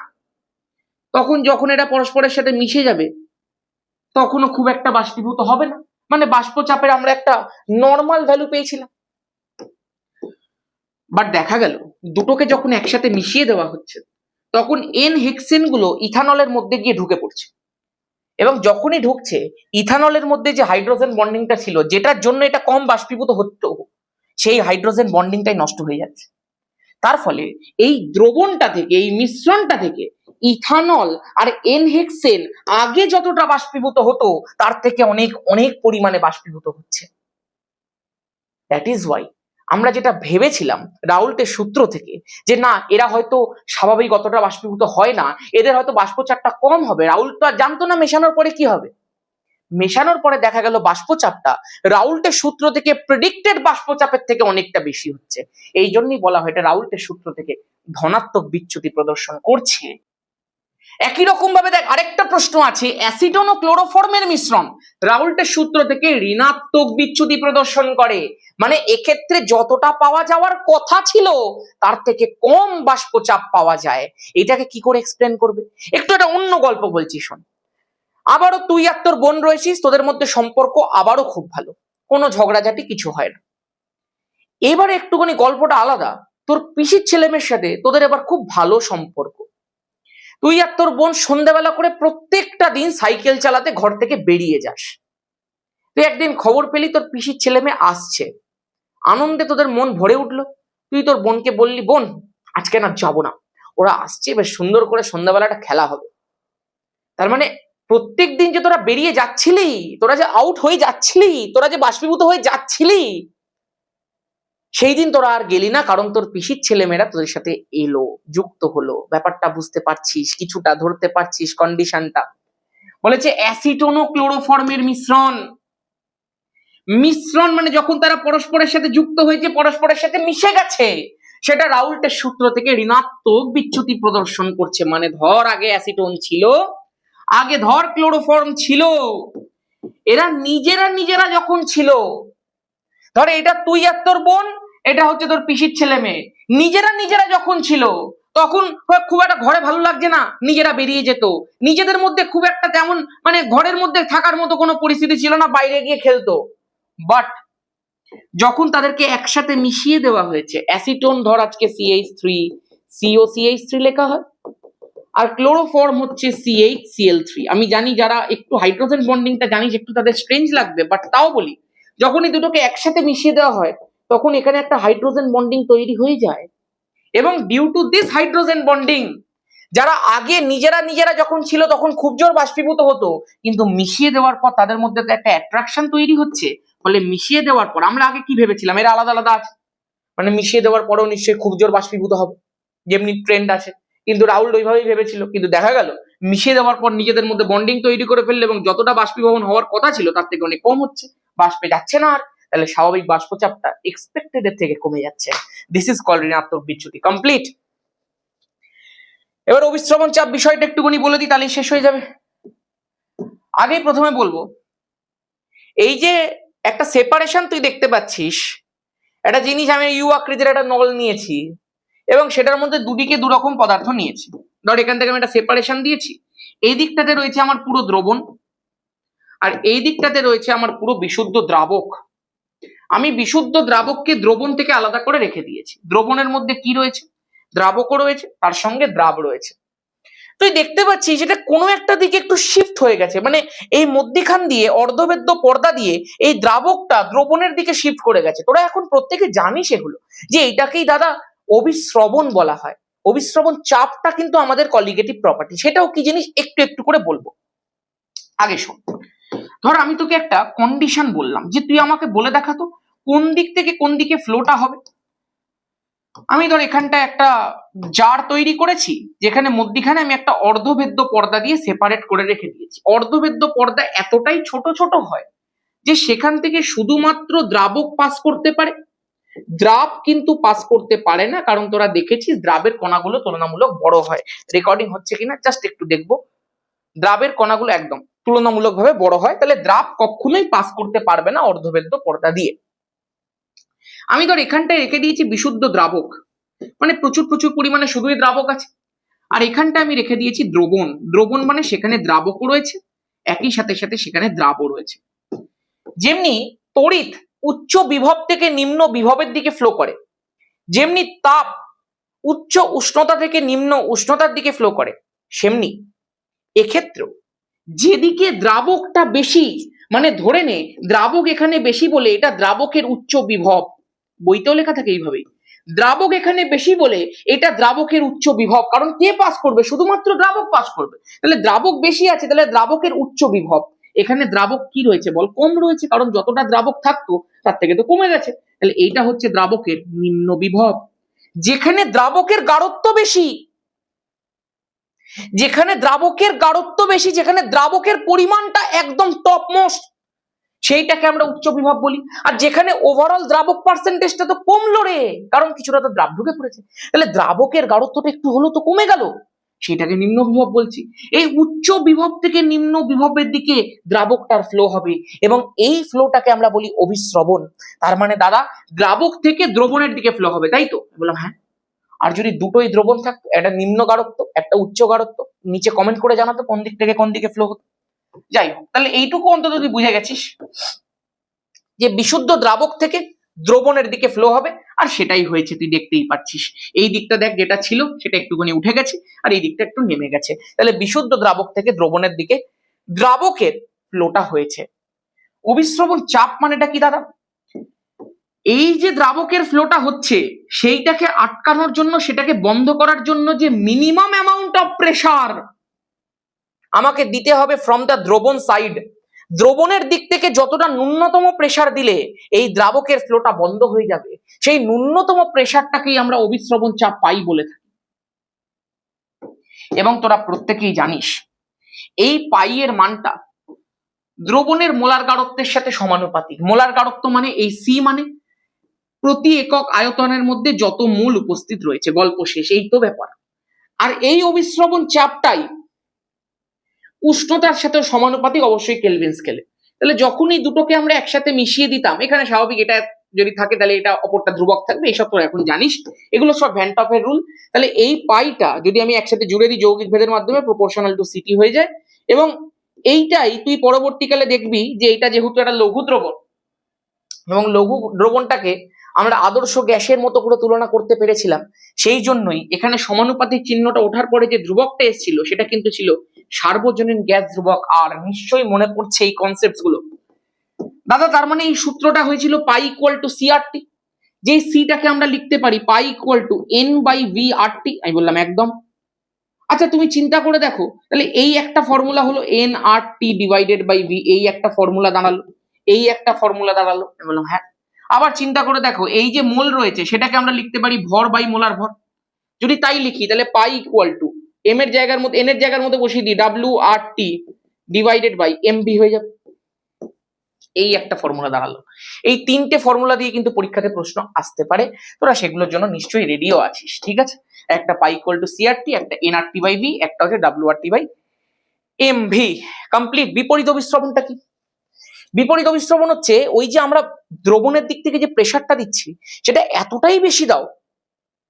তখন যখন এটা পরস্পরের সাথে মিশে যাবে তখনও খুব একটা বাষ্পীভূত হবে না। মানে বাষ্পচাপের আমরা একটা নর্মাল ভ্যালু পেয়েছিলাম। বাট দেখা গেল দুটোকে যখন একসাথে মিশিয়ে দেওয়া হচ্ছে তখন এন হেক্সেন গুলো ইথানলের মধ্যে গিয়ে ঢুকে পড়ছে, এবং যখনই ঢুকছে ইথানলের মধ্যে যে হাইড্রোজেন বন্ডিংটা ছিল, যেটার জন্য এটা কম বাষ্পীভূত হতো, সেই হাইড্রোজেন বন্ডিংটাই নষ্ট হয়ে যাচ্ছে। তার ফলে এই দ্রবণটা থেকে, এই মিশ্রণটা থেকে ইথানল আর এন হেক্সেন আগে যতটা বাষ্পীভূত হতো তার থেকে অনেক অনেক পরিমাণে বাষ্পীভূত হচ্ছে। দ্যাট ইজ ওয়াই আমরা যেটা ভেবেছিলাম রাউল্টের সূত্র থেকে যে না এরা হয়তো স্বাভাবিক অতটা বাষ্পীভূত হয় না, এদের হয়তো বাষ্পচাপটা কম হবে, রাউল্ট তো আর জানতো না মেশানোর পরে কি হবে। মেশানোর পরে দেখা গেল বাষ্পচাপটা রাউল্টের সূত্র থেকে প্রেডিক্টেড বাষ্পচাপের থেকে অনেকটা বেশি হচ্ছে। এই জন্যই বলা হয় এটা রাউল্টের সূত্র থেকে ধনাত্মক বিচ্যুতি প্রদর্শন করছে। একই রকম ভাবে দেখ আরেকটা প্রশ্ন আছে, অ্যাসিটন ও ক্লোরোফর্মের মিশ্রণ রাউল্টের সূত্র থেকে ঋণাত্মক বিচ্যুতি প্রদর্শন করে। মানে এক্ষেত্রে যতটা পাওয়া যাওয়ার কথা ছিল তার থেকে কম বাষ্পচাপ পাওয়া যায়। এটাকে কি করে এক্সপ্লেন করবে? একটু একটা অন্য গল্প বলছি শোন। আবারও তুই আর তোর বোন রয়েছিস, তোদের মধ্যে সম্পর্ক আবারও খুব ভালো, কোনো ঝগড়াঝাটি কিছু হয় না। এবারে একটুখানি গল্পটা আলাদা, তোর পিসির ছেলেমেয়ের সাথে তোদের এবার খুব ভালো সম্পর্ক। তুই আর তোর বোন সন্ধ্যাবেলা করে প্রত্যেকটা দিন সাইকেল চালাতে ঘর থেকে বেরিয়ে যাস। তুই একদিন খবর পেলি তোর পিসির ছেলে মেয়ে আসছে, আনন্দে তোদের মন ভরে উঠলো, তুই তোর বোনকে বললি, বোন আজকে না যাবো না, ওরা আসছে, বেশ সুন্দর করে সন্ধ্যাবেলাটা খেলা হবে। তার মানে প্রত্যেক দিন যে তোরা বেরিয়ে যাচ্ছিলি, তোরা যে আউট হয়ে যাচ্ছিলি, তোরা যে বাষ্পীভূত হয়ে যাচ্ছিলি, সেই দিন তোরা আর গেলি না, কারণ তোর পিসির ছেলেমেয়েরা তোদের সাথে এলো, যুক্ত হলো, ব্যাপারটা বুঝতে পারছিস, কিছুটা ধরতে পারছিস কন্ডিশনটা। বলেছে অ্যাসিটোন ও ক্লোরোফর্মের মিশ্রণ। মিশ্রণ মানে যখন তারা পরস্পরের সাথে যুক্ত হয়েছে, পরস্পরের সাথে মিশে গেছে, সেটা রাউল্টের সূত্র থেকে ঋণাত্মক বিচ্যুতি প্রদর্শন করছে। মানে ধর আগে অ্যাসিটোন ছিল, আগে ধর ক্লোরোফর্ম ছিল, এরা নিজেরা যখন ছিল, ধর এটা তুই আর তোর বোন, এটা হচ্ছে তোর পিসির ছেলে মেয়ে, নিজেরা যখন ছিল, তখন খুব একটা ঘরে ভালো লাগছে না, নিজেরা বেরিয়ে যেত, নিজেদের মধ্যে খুব একটা তেমন মানে ঘরের মধ্যে থাকার মতো কোনো পরিস্থিতি ছিল না, বাইরে গিয়ে খেলতো। বাট যখন তাদেরকে একসাথে মিশিয়ে দেওয়া হয়েছে, অ্যাসিটোন ধর আজকে CH3 COCH3 লেখা হয়, আর ক্লোরোফর্ম হচ্ছে CHCl3। আমি জানি যারা একটু হাইড্রোজেন বন্ডিংটা জানিস একটু তাদের স্ট্রেঞ্জ লাগবে, বাট তাও বলি, যখনই দুটোকে একসাথে মিশিয়ে দেওয়া হয় তখন এখানে একটা হাইড্রোজেন বন্ডিং তৈরি হয়ে যায়। এবং due to this hydrogen bonding, যারা আগে নিজেরা যখন ছিল তখন খুব জোর বাষ্পীভূত হতো, কিন্তু মিশিয়ে দেওয়ার পর তাদের মধ্যে তো একটা অ্যাট্রাকশন তৈরি হচ্ছে। ফলে মিশিয়ে দেওয়ার পর আমরা আগে কি ভেবেছিলাম, এরা আলাদা আলাদা আছে, মানে মিশিয়ে দেওয়ার পরেও নিশ্চয়ই খুব জোর বাষ্পীভূত হবে, যেমনি ট্রেন্ড আছে, কিন্তু রাহুল ওইভাবেই ভেবেছিল। কিন্তু দেখা গেল মিশিয়ে দেওয়ার পর নিজেদের মধ্যে বন্ডিং তৈরি করে ফেললে, এবং যতটা বাষ্পীভবন হওয়ার কথা ছিল তার থেকে অনেক কম হচ্ছে, বাষ্পে যাচ্ছে না আর, তাহলে স্বাভাবিক বাষ্পচাপটা এক্সপেক্টেড এর থেকে কমে যাচ্ছে। দিস ইজ কল্ড ঋণাত্মক বিচ্যুতি। কমপ্লিট। এবার অবিশ্রবণ চাপ বিষয়টা একটুখানি বলে দিই, তাহলে শেষ হয়ে যাবে। আগে প্রথমে বলবো, এই যে একটা সেপারেশন তুই দেখতে পাচ্ছিস, একটা জিনিস, আমি ইউ আকৃতির একটা নল নিয়েছি এবং সেটার মধ্যে দুদিকে দুরকম পদার্থ নিয়েছি। ধর এখান থেকে আমি একটা সেপারেশন দিয়েছি, এই দিকটাতে রয়েছে আমার পুরো দ্রবণ, আর এই দিকটাতে রয়েছে আমার পুরো বিশুদ্ধ দ্রাবক। আমি বিশুদ্ধ দ্রাবককে দ্রবণ থেকে আলাদা করে রেখে দিয়েছি। দ্রবণের মধ্যে কি রয়েছে, দ্রাবকও রয়েছে, তার সঙ্গে দ্রাব রয়েছে। তুই দেখতে পাচ্ছিস সেটা কোনো একটা দিকে একটু শিফট হয়ে গেছে, মানে এই মধ্যিখান দিয়ে অর্ধবেদ্য পর্দা দিয়ে এই দ্রাবকটা দ্রবণের দিকে শিফট করে গেছে। তোরা এখন প্রত্যেকে জানিস এগুলো, যে এইটাকেই দাদা অবিশ্রবণ বলা হয়। অবিশ্রবণ চাপটা কিন্তু আমাদের কলিগেটিভ প্রপার্টি, সেটাও কি জিনিস একটু একটু করে বলবো। আগে শোন, ধর আমি তোকে একটা কন্ডিশন বললাম যে তুই আমাকে বলে দেখাতো কোন দিক থেকে কোন দিকে ফ্লোটা হবে। আমি ধর এখানটা একটা জার তৈরি করেছি, যেখানে মধ্যিখানে আমি একটা অর্ধভেদ্য পর্দা দিয়ে সেপারেট করে রেখে দিয়েছি। অর্ধভেদ্য পর্দা এতটাই ছোট ছোট হয় যে সেখান থেকে শুধুমাত্র দ্রাবক পাস করতে পারে, দ্রাব কিন্তু পাস করতে পারে না, কারণ তোরা দেখেছিস দ্রাবের কণাগুলো তুলনামূলক বড় হয়। রেকর্ডিং হচ্ছে কিনা জাস্ট একটু দেখবো। দ্রাবের কণাগুলো একদম তুলনামূলকভাবে বড় হয়, তাহলে দ্রাব কখনোই পাস করতে পারবে না অর্ধভেদ্য পর্দা দিয়ে। আমি ধর এখানটায় রেখে দিয়েছি বিশুদ্ধ দ্রাবক, মানে প্রচুর প্রচুর পরিমাণে শুধুই দ্রাবক আছে। আর এখানটা আমি রেখে দিয়েছি দ্রবণ। দ্রবণ মানে সেখানে দ্রাবকও রয়েছে, একই সাথে সাথে সেখানে দ্রাবও রয়েছে। যেমনি তড়িৎ উচ্চ বিভব থেকে নিম্ন বিভবের দিকে ফ্লো করে, যেমনি তাপ উচ্চ উষ্ণতা থেকে নিম্ন উষ্ণতার দিকে ফ্লো করে, সেমনি এক্ষেত্রেও যেদিকে দ্রাবকটা বেশি, মানে ধরে নে দ্রাবক এখানে বেশি বলে এটা দ্রাবকের উচ্চ বিভব, বইতেও লেখা থাকে এইভাবেই, দ্রাবক এখানে বেশি বলে এটা দ্রাবকের উচ্চ বিভব। কারণ কে পাস করবে, শুধুমাত্র দ্রাবক পাস করবে, তাহলে দ্রাবক বেশি আছে, তাহলে দ্রাবকের উচ্চ বিভব। এখানে দ্রাবক কি রয়েছে বল, কম রয়েছে, কারণ যতটা দ্রাবক থাকতো তার থেকে তো কমে গেছে, তাহলে এইটা হচ্ছে দ্রাবকের নিম্ন বিভব। যেখানে দ্রাবকের গাঢ়ত্ব বেশি, যেখানে দ্রাবকের গাঢ়ত্ব বেশি, যেখানে দ্রাবকের পরিমাণটা একদম টপ মোস্ট, সেইটাকে আমরা উচ্চ বিভব বলি। আর যেখানে ওভারঅল দ্রাবক পার্সেন্টেজটা তো কমলো রে, কারণ কিছুটা তো দ্রাব ঢুকে পড়েছে, তাহলে দ্রাবকের গাঢ়ত্বটা একটু হলো তো কমে গেল, সেটাকে নিম্ন বিভব বলছি। এই উচ্চ বিভব থেকে নিম্ন বিভবের দিকে দ্রাবকটার ফ্লো হবে, এবং এই ফ্লোটাকে আমরা বলি অভিস্রবণ। তার মানে দাদা দ্রাবক থেকে দ্রবণের দিকে ফ্লো হবে, তাই তো? বললাম হ্যাঁ। আর যদি দুটোই দ্রবণ থাকতো, একটা নিম্ন গাঢ়ত্ব একটা উচ্চ গাঢ়ত্ব, নিচে কমেন্ট করে জানাতো কোন দিক থেকে কোন দিকে ফ্লো হতো। যাই হোক, তাহলে এইটুকু অন্তত তুই বুঝে গেছিস যে বিশুদ্ধ দ্রাবক থেকে দ্রবণের দিকে ফ্লো হবে, আর সেটাই হয়েছে, তুই দেখতেই পাচ্ছিস। এই দিকটা দেখ, যেটা ছিল সেটা একটুখানি উঠে গেছে, আর এই দিকটা একটু নেমে গেছে, তাহলে বিশুদ্ধ দ্রাবক থেকে দ্রবণের দিকে দ্রাবকের ফ্লোটা হয়েছে। অবিশ্রবণ চাপ মানেটা কি দাদা? এই যে দ্রাবকের ফ্লোটা হচ্ছে সেইটাকে আটকানোর জন্য, সেটাকে বন্ধ করার জন্য যে মিনিমাম অ্যামাউন্ট অফ প্রেসার আমাকে দিতে হবে ফ্রম দ্য দ্রবণ সাইড, দ্রবণের দিক থেকে যতটা ন্যূনতম প্রেসার দিলে এই দ্রাবকের ফ্লোটা বন্ধ হয়ে যাবে, সেই ন্যূনতম প্রেসারটাকেই আমরা অভিস্রবণ চাপ পাই বলে থাকি। এবং তোরা প্রত্যেকেই জানিস এই পাই এর মানটা দ্রবণের মোলার গাঢ়ত্বের সাথে সমানুপাতিক। মোলার গাঢ়ত্ব মানে এই সি মানে প্রতি একক আয়তনের মধ্যে যত মোল উপস্থিত রয়েছে, গল্প শেষ, এই তো ব্যাপার। আর এই অভিস্রবণ চাপটাই উষ্ণতার সাথে সমানুপাতিক, অবশ্যই কেলভিন স্কেলে। তাহলে যখনই দুটোকে আমরা একসাথে মিশিয়ে দিতাম, এখানে স্বাভাবিক এটা যদি থাকে তাহলে এটা অপরটা ধ্রুবক থাকবে, এসব তো এখন জানিস, এগুলো সব ভ্যান টপের রুল। তাহলে এই পাইটা যদি আমি একসাথে জুড়ে দিই যৌগিক ভেদের মাধ্যমে, প্রপোর্শনাল টু সিটি হয়ে যায়। এবং এইটাই তুই পরবর্তীকালে দেখবি যে এটা যেহেতু একটা লঘু দ্রবণ, এবং লঘু দ্রবণটাকে আমরা আদর্শ গ্যাসের মতো করে তুলনা করতে পেরেছিলাম, সেই জন্যই এখানে সমানুপাতিক চিহ্নটা ওঠার পরে যে ধ্রুবকটা এসেছিল সেটা কিন্তু ছিল সার্বজনীন গ্যাস ধ্রুবক। আর নিশ্চয়ই মনে পড়ছে এই কনসেপ্ট গুলো দাদা। তার মানে এই সূত্রটা হয়েছিল পাই ইকুয়াল টু সিআরটি, যে সিটাকে আমরা লিখতে পারি pi equal to n by V RT. আমি বললাম একদম। আচ্ছা তুমি চিন্তা করে দেখো, তাহলে এই একটা ফর্মুলা হলো N R T divided by V, এই একটা ফর্মুলা দাঁড়ালো, এই একটা ফর্মুলা দাঁড়ালো। আমি বললাম হ্যাঁ। আবার চিন্তা করে দেখো, এই যে মোল রয়েছে সেটাকে আমরা লিখতে পারি ভর বাই মোলার ভর। যদি তাই লিখি তাহলে পাই ইকুয়াল টু এম এর জায়গার মধ্যে, এন এর জায়গার মধ্যে বসিয়ে দিই W R T divided by M V হয়ে যাবে। এই একটা ফর্মুলা দাঁড়ালো। এই তিনটে ফর্মুলা দিয়ে কিন্তু পরীক্ষাতে প্রশ্ন আসতে পারে, তোরা সেগুলোর জন্য নিশ্চয়ই রেডিও আছিস, ঠিক আছে? একটা পাই ইকুয়াল টু সিআরটি, একটা এনআরটি বাই ভি, একটা হচ্ছে ডাব্লিউআরটি বাই এম ভি। কমপ্লিট। বিপরীত অভিস্রবণটা কি? বিপরীত অভিস্রবণ হচ্ছে ওই যে আমরা দ্রবণের দিক থেকে যে প্রেসারটা দিচ্ছি সেটা এতটাই বেশি দাও,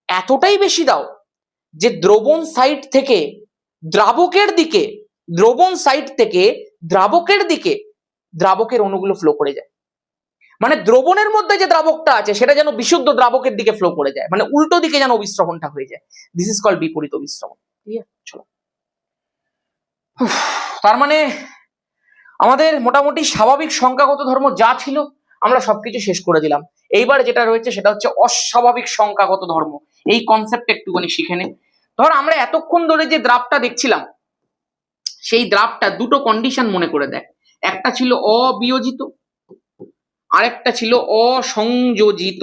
এতটাই বেশি দাও যে দ্রবণ সাইড থেকে দ্রাবকের দিকে, দ্রবণ সাইড থেকে দ্রাবকের দিকে দ্রাবকের অণুগুলো ফ্লো করে যায়। মানে দ্রবণের মধ্যে যে দ্রাবকটা আছে সেটা যেন বিশুদ্ধ দ্রাবকের দিকে ফ্লো করে যায়, মানে উল্টো দিকে যেন অভিস্রবণটা হয়ে যায়। দিস ইজ কল্ড বিপরীত অভিস্রবণ। চলো, তার মানে আমাদের মোটামুটি স্বাভাবিক সংখ্যাগত ধর্ম যা ছিল আমরা সবকিছু শেষ করে দিলাম। এইবার যেটা রয়েছে সেটা হচ্ছে অস্বাভাবিক সংখ্যাগত ধর্ম। এই কনসেপ্ট একটুখানি শিখে নে। ধর আমরা এতক্ষণ ধরে যে দ্রাবটা দেখছিলাম, সেই দ্রাবটা দুটো কন্ডিশন মনে করে দেয়। একটা ছিল অবিয়োজিত, আরেকটা ছিল অসংযোজিত।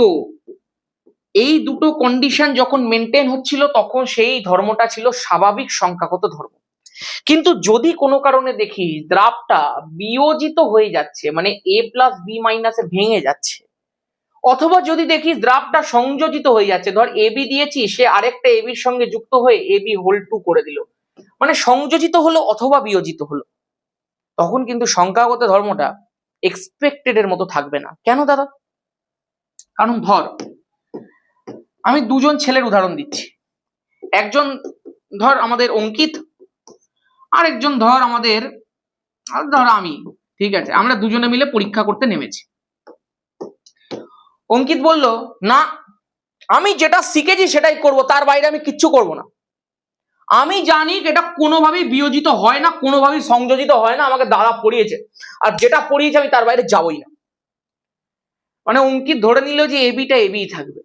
এই দুটো কন্ডিশন যখন মেনটেন হচ্ছিল তখন সেই ধর্মটা ছিল স্বাভাবিক সংখ্যাগত ধর্ম। কিন্তু যদি কোনো কারণে দেখি দ্রাবটা বিয়োজিত হয়ে যাচ্ছে, মানে এ প্লাস বি মাইনাসে ভেঙে যাচ্ছে, অথবা যদি দেখি দ্রাবটা সংযোজিত হয়ে যাচ্ছে, ধর এ বি দিয়েছি, সে আরেকটা এ বির সঙ্গে যুক্ত হয়ে এ বি হোল টু করে দিল, মানে সংযোজিত হলো অথবা বিয়োজিত হলো, তখন কিন্তু সংখ্যাগত ধর্মটা এক্সপেক্টেড এর মতো থাকবে না। কেন দাদা? কারণ ধর আমি দুজন ছেলের উদাহরণ দিচ্ছি। একজন ধর আমাদের অঙ্কিত, আরেকজন ধর আমাদের ধর আমি, ঠিক আছে? আমরা দুজনে মিলে পরীক্ষা করতে নেমেছি। অঙ্কিত বলল না আমি যেটা শিখেছি সেটাই করব, তার বাইরে আমি কিচ্ছু করব না। আমি জানি এটা কোনোভাবেই বিয়োজিত হয় না, কোনোভাবেই সংযোজিত হয় না, আমাকে দাদা পড়িয়েছে, আর যেটা পড়িয়েছে আমি তার বাইরে যাবই না। মানে অঙ্কিত ধরে নিল যে এবিটা এবি থাকবে,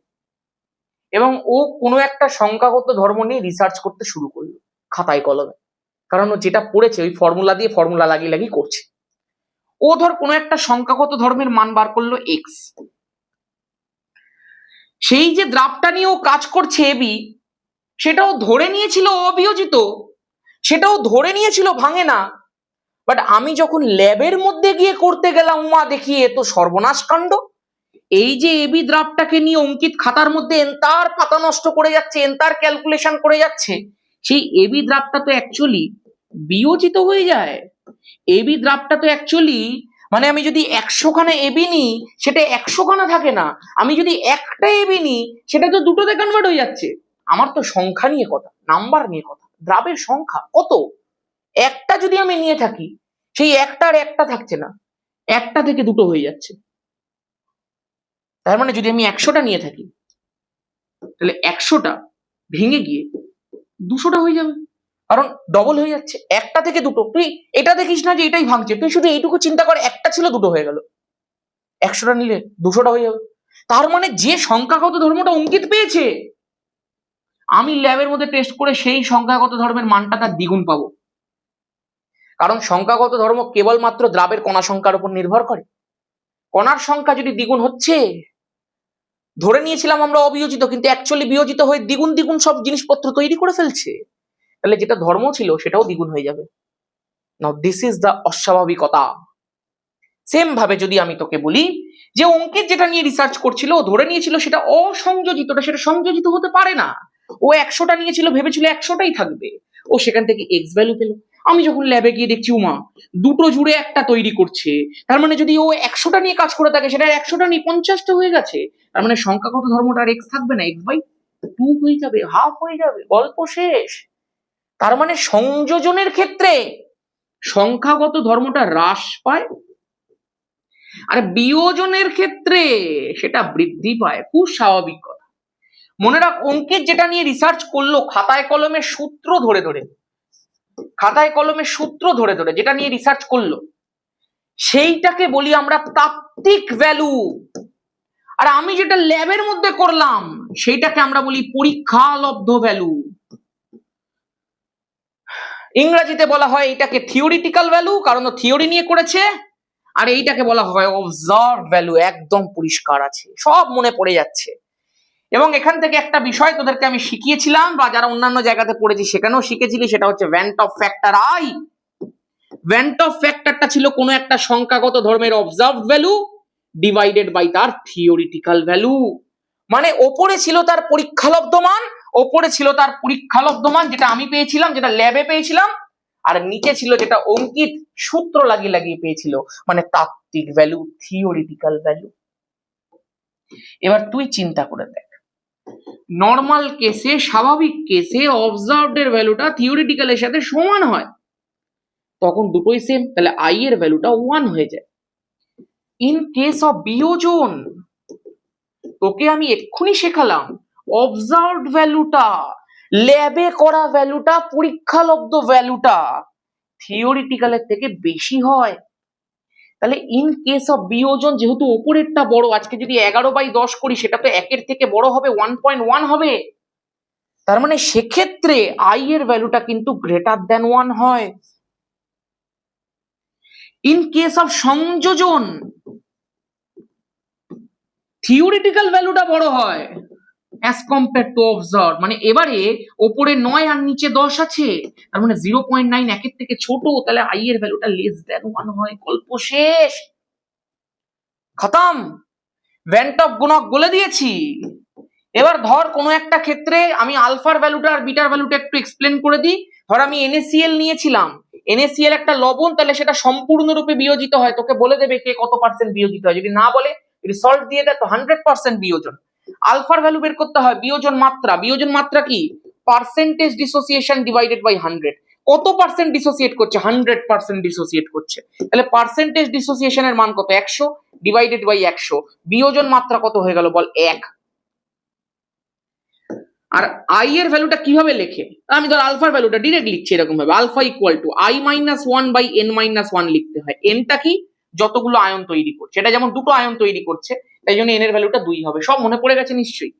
এবং ও কোনো একটা সংখ্যাগত ধর্ম নিয়ে রিসার্চ করতে শুরু করলো খাতায় কলমে। কারণ ও যেটা পড়েছে ওই ফর্মুলা দিয়ে ফর্মুলা লাগিয়ে লাগিয়ে করছে। ও ধর কোনো একটা সংখ্যাগত ধর্মের মান বার করলো এক্স। সেই যে দ্রাবটা নিয়ে ও কাজ করছে এবি, সেটাও ধরে নিয়েছিল অবিয়োজিত, সেটাও ধরে নিয়েছিল ভাঙে না। বাট আমি যখন ল্যাবের মধ্যে গিয়ে করতে গেলাম, মা দেখি এ তো সর্বনাশ কাণ্ড। এই যে এবি দ্রাবটাকে নিয়ে অঙ্কিত খাতার মধ্যে এন্তার পাতা নষ্ট করে যাচ্ছে, এন্তার ক্যালকুলেশন করে যাচ্ছে, সেই এবি দ্রাবটা তো অ্যাকচুয়ালি বিয়োজিত হয়ে যায়। এবি দ্রাবটা তো অ্যাকচুয়ালি, মানে আমি যদি 100 খানা এবি নিই সেটা 100 খানা থাকে না, আমি যদি একটা এবি নিই সেটা তো দুটোতে কনভার্ট হয়ে যাচ্ছে। আমার তো সংখ্যা নিয়ে কথা, নাম্বার নিয়ে কথা, দ্রাবের সংখ্যা কত। একটা যদি আমি নিয়ে থাকি সেই একটার একটা থাকছে না, একটা থেকে দুটো হয়ে যাচ্ছে। তার মানে যদি আমি 100টা নিয়ে থাকি তাহলে 100টা ভেঙে গিয়ে 200টা হয়ে যাবে, কারণ ডবল হয়ে যাচ্ছে, একটা থেকে দুটো। তুই এটা দেখিস না যে এটাই ভাঙছে, তুই শুধু এইটুকু চিন্তা কর, একটা ছিল দুটো হয়ে গেল, 100টা নিলে 200টা হয়ে যাবে। তার মানে যে সংখ্যাগত ধর্মটা অঙ্কিত পেয়েছে, আমি ল্যাবের মধ্যে টেস্ট করে সেই সংখ্যাগত ধর্মের মানটা তার দ্বিগুণ পাবো। কারণ সংখ্যাগত ধর্ম কেবলমাত্র দ্রাবের কণা সংখ্যার উপর নির্ভর করে। কণার সংখ্যা যদি দ্বিগুণ হচ্ছে, ধরে নিয়েছিলাম আমরা অবিয়োজিত, কিন্তু অ্যাকচুয়ালি বিয়োজিত হয়ে দ্বিগুণ দ্বিগুণ সব জিনিসপত্র তৈরি করে ফেলছে, তাহলে যেটা ধর্ম ছিল সেটাও দ্বিগুণ হয়ে যাবে। নাও দিস ইজ দ্য অস্বাভাবিকতা। সেম ভাবে যদি আমি তোকে বলি যে অঙ্কিত যেটা নিয়ে রিসার্চ করছিল, ও ধরে নিয়েছিল সেটা অসংযোজিত, সেটা সংযোজিত হতে পারে না। ও 100টা নিয়েছিল, ভেবেছিল 100টাই থাকবে, ও সেখান থেকে এক্স ভ্যালু পেল। আমি যখন ল্যাবে গিয়ে দেখছি উমা দুটো জুড়ে একটা তৈরি করছে, তার মানে যদি ও 100টা নিয়ে কাজ করে থাকে, সেটা 100টা নিয়ে 50টা হয়ে গেছে, তার মানে সংখ্যাগত ধর্মটা আর এক্স থাকবে না, x/2 হয়ে যাবে, হাফ হয়ে যাবে, গল্প শেষ। তার মানে সংযোজনের ক্ষেত্রে সংখ্যাগত ধর্মটা হ্রাস পায়, আর বিয়োজনের ক্ষেত্রে সেটা বৃদ্ধি পায়। খুব স্বাভাবিক কথা। মনে রাখ, অঙ্কিত যেটা নিয়ে রিসার্চ করলো, খাতায় কলমে সূত্র ধরে ধরে, খাতায় কলমে সূত্র ধরে ধরে যেটা নিয়ে রিসার্চ করলো, সেইটাকে বলি আমরা তাত্ত্বিক ভ্যালু। আর আমি যেটা ল্যাবের মধ্যে করলাম সেইটাকে আমরা বলি পরীক্ষালব্ধ ভ্যালু। ইংরেজিতে বলা হয় এটাকে থিওরিটিক্যাল ভ্যালু, কারণ ও থিওরি নিয়ে করেছে। আর এইটাকে বলা হয় অবজার্ভ ভ্যালু, একদম পরিষ্কার আছে, সব মনে পড়ে যাচ্ছে। এবং এখান থেকে একটা বিষয় তোদেরকে আমি শিখিয়েছিলাম, বা যারা অন্যান্য জায়গাতে পড়েছি সেখানেও শিখেছিলি, সেটা হচ্ছে van't Hoff factor i. Van't Hoff ফ্যাক্টরটা ছিল কোনো একটা সংখ্যাগত ধর্মের অবজার্ভ ভ্যালু ডিভাইডেড বাই তার থিওরিটিক্যাল ভ্যালু। মানে ওপরে ছিল তার পরীক্ষালব্ধ মান, ওপরে ছিল তার পরীক্ষালব্ধ মান যেটা আমি পেয়েছিলাম, যেটা ল্যাবে পেয়েছিলাম, আর নিচে ছিল যেটা অঙ্কিত সূত্র লাগিয়ে লাগিয়ে পেয়েছিল, মানে তাত্ত্বিক ভ্যালু, থিওরিটিক্যাল ভ্যালু। এবার তুই চিন্তা করে দেখ, নর্মাল কেসে, স্বাভাবিক কেসে অবজার্ভড এর ভ্যালুটা থিওরিটিক্যালের সাথে সমান হয়, তখন দুটোই সেম, তাহলে আই এর ভ্যালুটা 1 হয়ে যায়। ইন কেস অফ বিয়োজন, তোকে আমি এক্ষুনি শেখালাম, অবজার্ভড ভ্যালুটা, ল্যাবে করা ভ্যালুটা, পরীক্ষালব্ধ ভ্যালুটা থিওরিটিক্যালের থেকে বেশি হয়। তাহলে ইন কেস অফ বিয়োজন, যেহেতু ওপরেরটা বড়, আজকে যদি 11/10 করি, সেটা তো 1 এর থেকে বড় হবে, 1.1 হবে। তার মানে সেক্ষেত্রে আই এর ভ্যালুটা কিন্তু গ্রেটার দ্যান 1 হয়। ইন কেস অফ সংযোজন, থিওরিটিক্যাল ভ্যালুটা বড় হয় অ্যাজ কম্পেয়ার টু অবজার্ভ, মানে এবারে ওপরে 9 আর নিচে 10 আছে, তার মানে 0.9 একের থেকে ছোট, তাহলে আই এর ভ্যালুটা লেস দ্যান 1 হয়। গল্প শেষ, খতম। ভ্যান্ট অফ গুণক বলে দিয়েছি। এবার ধর কোনো একটা ক্ষেত্রে আমি আলফার ভ্যালুটা আর বিটার ভ্যালুটা একটু এক্সপ্লেন করে দিই। ধর আমি NaCl নিয়েছিলাম, NaCl একটা লবণ, তাহলে সেটা সম্পূর্ণরূপে বিয়োজিত হয়, তোকে বলে দেবে কে কত পার্সেন্ট বিয়োজিত হয়, যদি না বলে, যদি সল্ট দিয়ে দেয় তো 100% বিয়োজন। আলফার ভ্যালু বের করতে হয় বিয়োজন মাত্রা। বিয়োজন মাত্রা কি? Percentage dissociation divided by 100। কত পার্সেন্ট ডিসোসিয়েট করছে? 100% ডিসোসিয়েট করছে। তাহলে পার্সেন্টেজ ডিসোসিয়েশনের মান কত? 100 ডিভাইডেড বাই 100। বিয়োজন মাত্রা কত হয়ে গেল বল? 1। আর আই এর ভ্যালুটা কিভাবে লেখে? আমি ধর আলফার ভ্যালুটা ডিরেক্ট লিখছি এরকম ভাবে, আলফা ইকুয়াল টু I-1/n-1 লিখতে হয়। এনটা কি? যতগুলো আয়ন তৈরি করছে, এটা যেমন দুটো আয়ন তৈরি করছে, তাই জন্য এন এর ভ্যালুটা 2 হবে। সব মনে পড়ে গেছে নিশ্চয়ই।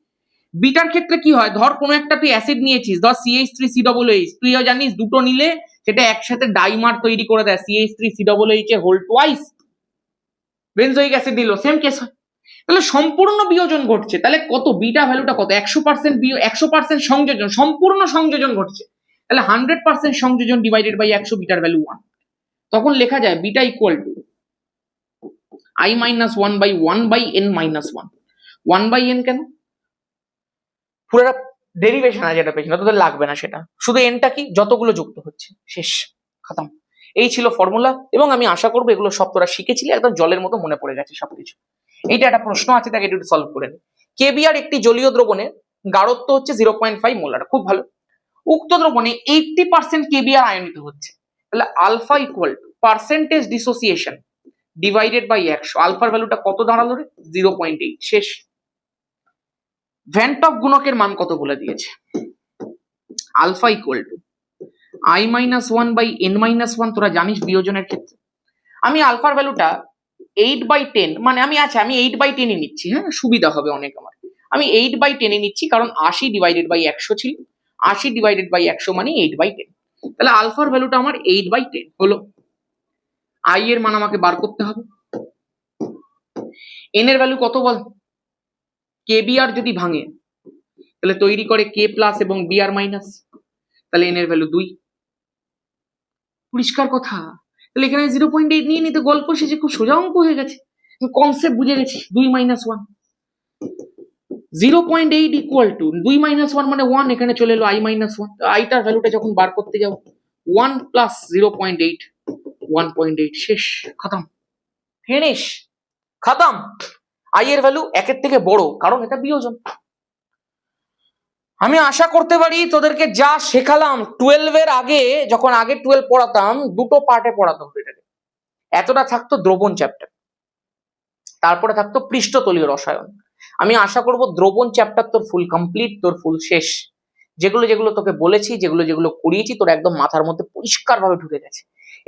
বিটার ক্ষেত্রে কি হয়? ধর কোনো একটা তুই অ্যাসিড নিয়েছিস, ধর CH3COOH, তুই জানিস দুটো নিলে সেটা একসাথে ডাইমার তৈরি করে দেয়, CH3COOH এ হোল টুয়াইস বেনজোইক অ্যাসিড দিল, সেম কেস হয়। তাহলে সম্পূর্ণ বিয়োজন ঘটছে, তাহলে কত? বিটা ভ্যালুটা কত? 100% সংযোজন, সম্পূর্ণ সংযোজন ঘটছে, তাহলে 100% সংযোজন ডিভাইডেড বাই 100, বিটার ভ্যালু 1। তখন লেখা যায় beta equal to I-1/1/n-1। 1/n কেন? পুরো ডেরিভেশন আছে এটা পেছনে, তোদের লাগবে না সেটা, শুধু এনটা কি? যতগুলো যুক্ত হচ্ছে, শেষ, খতম। এই ছিল ফর্মুলা, এবং আমি আশা করবো এগুলো সব তোরা শিখেছিলি, একদম জলের মতো মনে পড়ে গেছে সবকিছু। এইটা একটা প্রশ্ন আছে, তাকে একটু সলভ করে নি। কেবিআর একটি জলীয় দ্রবণের গাঢ়ত্ব হচ্ছে 0.5 মোলার, খুব ভালো। উক্ত দ্রবণে 80% কেবিআর আয়নিত হচ্ছে, তাহলে alpha equal to percentage dissociation divided by 100। আলফার ভ্যালুটা কত দাঁড়ালো রে? 0.8, শেষ। ভ্যান্ট অফ গুণকের মান কত বলে দিয়েছে? আলফা ইকুয়াল টু I-1/n-1, তোরা জানিস বিয়োজনের ক্ষেত্রে। আমি আলফার ভ্যালুটা 8/10 মানে আমি 8/10 নিচ্ছি, হ্যাঁ সুবিধা হবে অনেক আমার। আমি 8/10 নিচ্ছি কারণ 80/100 ছিল, 80/100 মানে 8/10। তাহলে আলফার ভ্যালুটা আমার 8/10 হলো। আই এর মান আমাকে বার করতে হবে। এন এর ভ্যালু কত বল? কে বি আর যদি ভাঙে তাহলে তৈরি করে কে প্লাস এবং বি আর মাইনাস, তাহলে এন এর ভ্যালু 2। পরিষ্কার কথা। তাহলে এখানে 0.8 নিয়ে নিতে গল্প শেষে, খুব সোজা অঙ্ক হয়ে গেছে, কনসেপ্ট বুঝে গেছি। 2 - 1 0.8 ইকুয়াল টু 2 - 1 মানে 1, এখানে চলে এলো i - 1। আইটার ভ্যালুটা যখন বার করতে যাও 1 প্লাস 0.8 1.8, শেষ, খতম, ফিনিশ, খতম। আই এর ভ্যালু 1 এর থেকে বড় কারণ এটা বিয়োজন। আমি আশা করতে পারি তোদেরকে যা শেখালাম 12 এর আগে, যখন আগে 12 পড়াতাম দুটো পার্টে পড়াতাম এটাকে। এতটা থাকতো দ্রবণ চ্যাপ্টার, তারপরে থাকতো পৃষ্ঠতলীয় রসায়ন। আমি আশা করব দ্রবণ চ্যাপ্টার তোর ফুল কমপ্লিট, তোর ফুল শেষ। যেগুলো যেগুলো তোকে বলেছি, যেগুলো যেগুলো করিয়েছি তোর একদম মাথার মধ্যে পরিষ্কার ভাবে ঢুকে গেছে।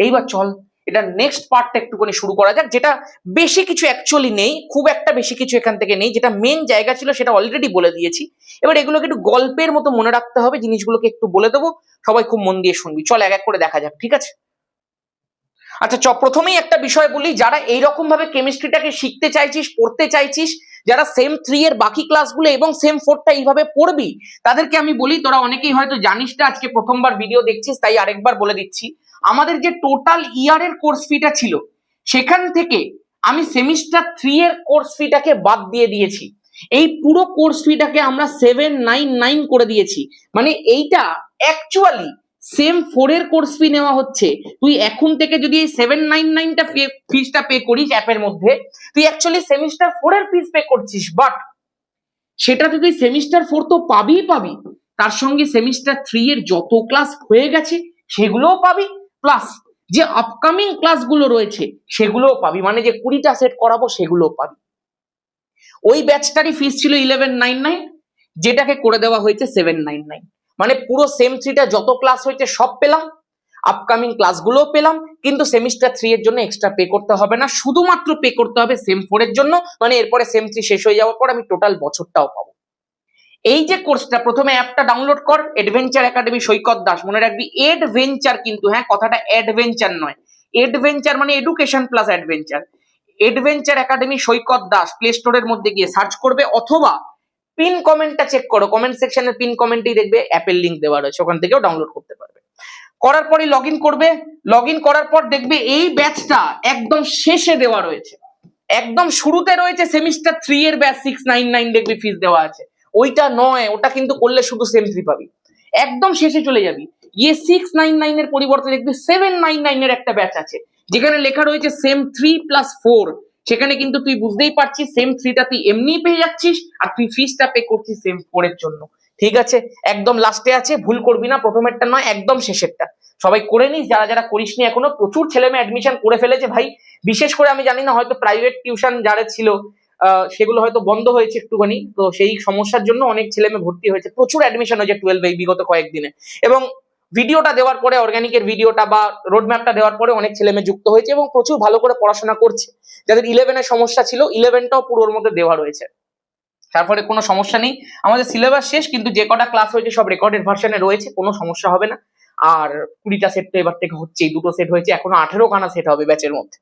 এইবার চল এটা নেক্সট পার্টটা একটুখানি শুরু করা যাক, যেটা বেশি কিছু অ্যাকচুয়ালি নেই, খুব একটা বেশি কিছু এখান থেকে নেই। যেটা মেন জায়গা ছিল সেটা অলরেডি বলে দিয়েছি। এবার এগুলোকে একটু গল্পের মতো মনে রাখতে হবে, জিনিসগুলোকে একটু বলে দেবো, সবাই খুব মন দিয়ে শুনবি। চল এক এক করে দেখা যাক, ঠিক আছে? আচ্ছা প্রথমেই একটা বিষয় বলি, যারা এইরকম ভাবে কেমিস্ট্রিটাকে শিখতে চাইছিস, পড়তে চাইছিস, যারা সেম 3 এর বাকি ক্লাসগুলো এবং সেম 4টা এইভাবে পড়বি, তাদেরকে আমি বলি, তোরা অনেকেই হয়তো জানিস না, আজকে প্রথমবার ভিডিও দেখছিস তাই আরেকবার বলে দিচ্ছি। আমাদের যে টোটাল ইয়ারের কোর্স ফিটা ছিল সেখান থেকে আমি সেমিস্টার 3 এর কোর্স ফিটাকে বাদ দিয়ে দিয়েছি। এই পুরো কোর্স ফিটাকে আমরা 799 করে দিয়েছি। মানে এইটা অ্যাকচুয়ালি সেম 4 এর কোর্স ফি নেওয়া হচ্ছে। তুই এখন থেকে যদি এই 799টা ফিসটা পে করিস অ্যাপের মধ্যে, তুই অ্যাকচুয়ালি সেমিস্টার 4 এর ফিস পে করছিস। বাট সেটাতে তুই সেমিস্টার 4 তো পাবি, তার সঙ্গে সেমিস্টার 3 এর যত ক্লাস হয়ে গেছে সেগুলোও পাবি, প্লাস যে আপকামিং ক্লাসগুলো রয়েছে সেগুলোও পাবি। মানে যে 20টা সেট করাবো সেগুলোও পাবি। ওই ব্যাচটারই ফিস ছিল 1199, যেটাকে করে দেওয়া হয়েছে 799। মানে পুরো সেম 3টা যত ক্লাস হয়েছে সব পেলাম, আপকামিং ক্লাসগুলোও পেলাম, কিন্তু সেমিস্টার 3 এর জন্য এক্সট্রা পে করতে হবে না, শুধুমাত্র পে করতে হবে সেম 4 এর জন্য। মানে এরপরে সেম 3 শেষ হয়ে যাওয়ার পর আমি টোটাল বছরটাও পাবো। এই যে কোর্সটা, প্রথমে অ্যাপটা ডাউনলোড কর, অ্যাডভেঞ্চার একাডেমি সৈকত দাস। মনে রাখবি এডভেঞ্চার কিন্তু, হ্যাঁ কথাটা অ্যাডভেঞ্চার নয়, এডভেঞ্চার মানে education plus adventure. Adventure Academy Saikat Das play স্টোরের মধ্যে গিয়ে সার্চ করবে, অথবা পিন কমেন্টটা চেক করো, কমেন্ট সেকশনের পিন কমেন্টেই দেখবে অ্যাপের লিংক দেওয়া রয়েছে, ওখান থেকেও ডাউনলোড করতে পারবে। করার পরই লগ ইন করবে, লগ ইন করার পর দেখবে এই ব্যাচটা একদম শেষে দেওয়া রয়েছে, একদম শুরুতে রয়েছে সেমিস্টার 3 এর ব্যাচ 699 দেখবি ফিস দেওয়া আছে। ওইটা নয়, ওটা কিন্তু করলে শুধু সেম 3 পাবি। একদম শেষে চলে যাবি, গিয়ে 699 এর পরিবর্তে দেখবি 799 এর একটা ব্যাচ আছে, যেখানে লেখা রয়েছে সেম 3 + 4। সেখানে কিন্তু তুই বুঝতেই পারছিস সেম 3টা তুই এমনি পেয়ে যাচ্ছিস, আর তুই ফিসটা পে করছিস সেম 4 এর জন্য। ঠিক আছে, একদম লাস্টে আছে, ভুল করবি না, প্রথমেরটা নয়, একদম শেষেরটা। সবাই করে নিস, যারা যারা করিসনি এখনো। প্রচুর ছেলে মেয়ে অ্যাডমিশন করে ফেলেছে ভাই, বিশেষ করে আমি জানি না, হয়তো প্রাইভেট টিউশন যারা ছিল সেগুলো হয়তো বন্ধ হয়েছে একটুখানি, তো সেই সমস্যার জন্য অনেক ছেলে মেয়ে ভর্তি হয়েছে। প্রচুর অ্যাডমিশন হয়েছে 12 এই বিগত কয়েকদিনে, এবং ভিডিওটা দেওয়ার পরে, অর্গানিকের ভিডিওটা বা রোড ম্যাপটা দেওয়ার পরে অনেক ছেলে মেয়ে যুক্ত হয়েছে এবং প্রচুর ভালো করে পড়াশোনা করছে। যাদের 11 এর সমস্যা ছিল, 11টাও পুরোর মধ্যে দেওয়া রয়েছে, তারপরে কোনো সমস্যা নেই। আমাদের সিলেবাস শেষ, কিন্তু যে কটা ক্লাস হয়েছে সব রেকর্ডেড ভার্সনে রয়েছে, কোনো সমস্যা হবে না। আর 20টা সেট তো এবার থেকে হচ্ছেই, 2টো সেট হয়েছে, এখনো 18 খানা সেট হবে ব্যাচের মধ্যে।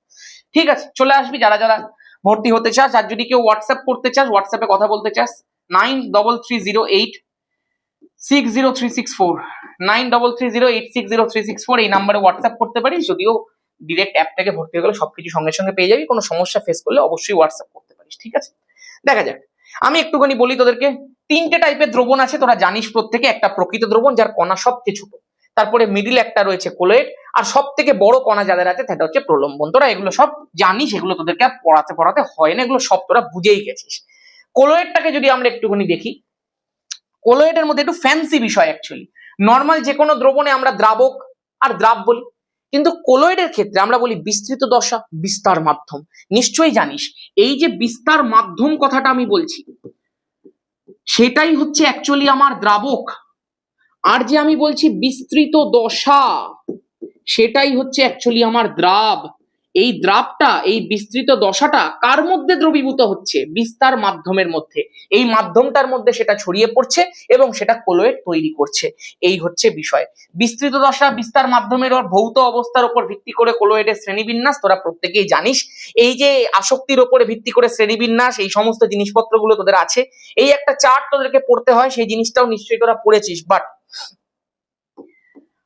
ঠিক আছে, চলে আসবি যারা যারা ভর্তি হতে চাস। আর যদি কেউ হোয়াটসঅ্যাপ করতে চাস, হোয়াটসঅ্যাপে কথা বলতে চাস, 9330860364 9330860364 এই নাম্বারে হোয়াটসঅ্যাপ করতে পারিস। যদিও ডিরেক্ট অ্যাপ থেকে ভর্তি হয়ে গেলে সবকিছু সঙ্গে সঙ্গে পেয়ে যাবি, কোনো সমস্যা ফেস করলে অবশ্যই হোয়াটসঅ্যাপ করতে পারিস। ঠিক আছে, দেখা যাক। আমি একটুখানি বলি তোদেরকে, 3টে টাইপের দ্রবণ আছে, তোরা জানিস প্রত্যেকে। একটা প্রকৃত দ্রবণ, যার কণা সবচেয়ে ছোট, তারপরে মিডিল একটা রয়েছে কোলয়েড, আর সব থেকে বড় কণা যাদের আছে সেটা হচ্ছে প্রলম্বন। তোরা এগুলো সব জানিস, এগুলো তোদেরকে আর পড়াতে হয় না, এগুলো সব তোরা বুঝেই গেছিস। কোলয়েডটাকে যদি আমরা একটুখানি দেখি, কোলয়েডের মধ্যে একটু ফ্যান্সি বিষয় অ্যাকচুয়ালি। নর্মাল যে কোনো দ্রবণে আমরা দ্রাবক আর দ্রাব বলি, কিন্তু কোলয়েডের ক্ষেত্রে আমরা বলি বিস্তৃত দশা, বিস্তার মাধ্যম। নিশ্চয়ই জানিস এই যে বিস্তার মাধ্যম কথাটা আমি বলছি, সেটাই হচ্ছে অ্যাকচুয়ালি আমার দ্রাবক। আর যে আমি বলছি বিস্তৃত দশা, সেটাই হচ্ছে অ্যাকচুয়ালি আমার দ্রাব। এই দ্রাবটা, এই বিস্তৃত দশাটা কার মধ্যে দ্রবীভূত হচ্ছে? বিস্তার মাধ্যমের মধ্যে। এই মাধ্যমটার মধ্যে সেটা ছড়িয়ে পড়ছে এবং সেটা কোলয়েড তৈরি করছে। এই হচ্ছে বিষয়। বিস্তৃত দশা, বিস্তার মাধ্যমের ভৌত অবস্থার উপর ভিত্তি করে কোলয়েডের শ্রেণীবিন্যাস তোরা প্রত্যেকেই জানিস। এই যে আসক্তির উপরে ভিত্তি করে শ্রেণীবিন্যাস, এই সমস্ত জিনিসপত্রগুলো তোদের আছে। এই একটা চার্ট তোদেরকে পড়তে হয়, সেই জিনিসটাও নিশ্চয়ই তোরা পড়েছিস। বাট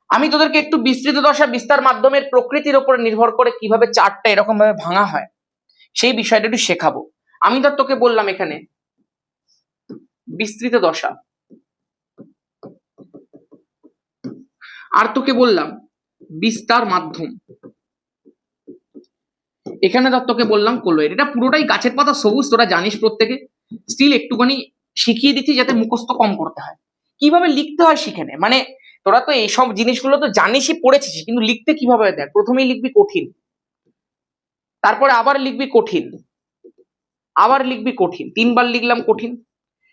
আমি তোদেরকে একটু বিস্তৃত দশা, বিস্তার মাধ্যমের প্রকৃতির উপর নির্ভর করে কিভাবে চার্টটা এরকম ভাবে ভাঙা হয় সেই বিষয়টা একটু শেখাবো। আমি তো তোকে বললাম এখানে বিস্তৃত দশা, আর তোকে বললাম বিস্তার মাধ্যম, এখানে ধর তোকে বললাম কোলয়েড। এটা পুরোটাই গাছের পাতা সবুজ, তোরা জানিস প্রত্যেকে। স্টিল একটুখানি শিখিয়ে দিচ্ছি যাতে মুখস্থ কম করতে হয়, কিভাবে লিখতে হয় শিখে নে। মানে তোরা তো এইসব জিনিসগুলো তো জানিসই, পড়েছিস, কিন্তু লিখতে কিভাবে দেখ। প্রথমেই লিখবি কঠিন, তারপরে আবার লিখবি কঠিন, আবার লিখবি কঠিন, 3বার লিখলাম কঠিন।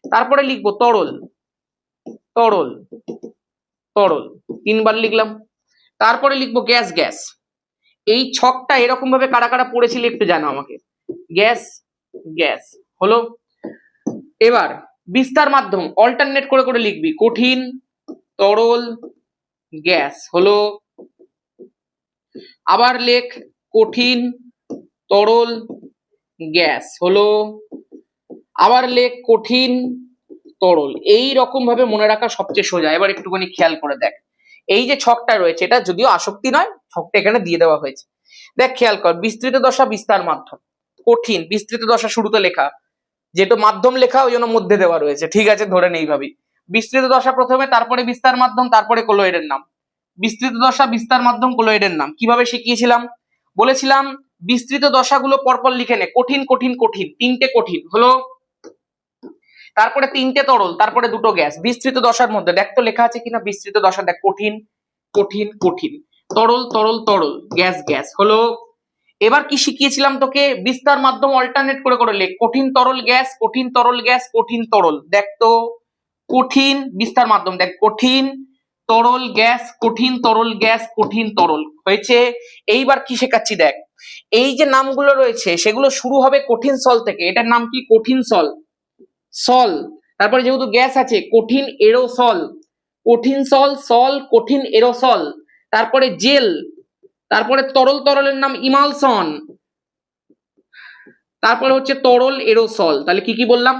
তারপরে লিখবো তরল, তরল, তরল, 3বার লিখলাম। তারপরে লিখবো গ্যাস, গ্যাস। এই ছকটা এরকম ভাবে কারা কারা পড়েছিল একটু জানো আমাকে। গ্যাস, গ্যাস হলো। এবার বিস্তার মাধ্যম অল্টারনেট করে করে লিখবি, কঠিন, তরল, গ্যাস হলো। আবার লেখ কঠিন, তরল, গ্যাস হলো। আবার লেখ কঠিন, তরল। এই রকম ভাবে মনে রাখা সবচেয়ে সোজা। এবার একটুখানি খেয়াল করে দেখ, এই যে ছকটা রয়েছে, এটা যদিও আসক্তি নয়, ছকটা এখানে দিয়ে দেওয়া হয়েছে। দেখ খেয়াল কর, বিস্তৃত দশা, বিস্তার মাধ্যম, কঠিন, বিস্তৃত দশা শুরুতে লেখা, যেহেতু মাধ্যম লেখা ওই জন্য মধ্যে দেওয়া রয়েছে, ঠিক আছে, ধরে নেই ভাবি। বিস্তৃত দশা প্রথমে, তারপরে বিস্তার মাধ্যম, তারপরে কোলয়েডের নাম। বিস্তৃত দশা, বিস্তার মাধ্যম, কোলয়েডের নাম কিভাবে শিখিয়েছিলাম? বলেছিলাম বিস্তৃত দশাগুলো পরপর লিখে নে, কঠিন, কঠিন, কঠিন, 3টে কঠিন হলো। তারপরে 3টে তরল, তারপরে 2টো গ্যাস। বিস্তৃত দশার মধ্যে দেখ তো লেখা আছে কিনা, বিস্তৃত দশা দেখ, কঠিন, কঠিন, কঠিন, তরল, তরল, তরল, গ্যাস, গ্যাস হলো। এবার কি শিখিয়েছিলাম তোকে? বিস্তার মাধ্যম অল্টারনেট করে করে লেখ, কঠিন, তরল, গ্যাস, কঠিন, তরল, গ্যাস, কঠিন, তরল। দেখ তো, কঠিন, বিস্তার মাধ্যম দেখ, কঠিন, তরল, গ্যাস, কঠিন, তরল, গ্যাস, কঠিন, তরল হয়েছে। এইবার কি শেখাচ্ছি দেখ, এই যে নামগুলো রয়েছে সেগুলো শুরু হবে কঠিন সল থেকে। এটার নাম কি? কঠিন সল, সল। তারপরে যেহেতু গ্যাস আছে, কঠিন এরোসল, কঠিন সল, সল, কঠিন এরোসল। তারপরে জেল, তারপরে তরল, তরলের নাম ইমালসন, তারপরে হচ্ছে তরল এরোসল। তাহলে কি কি বললাম?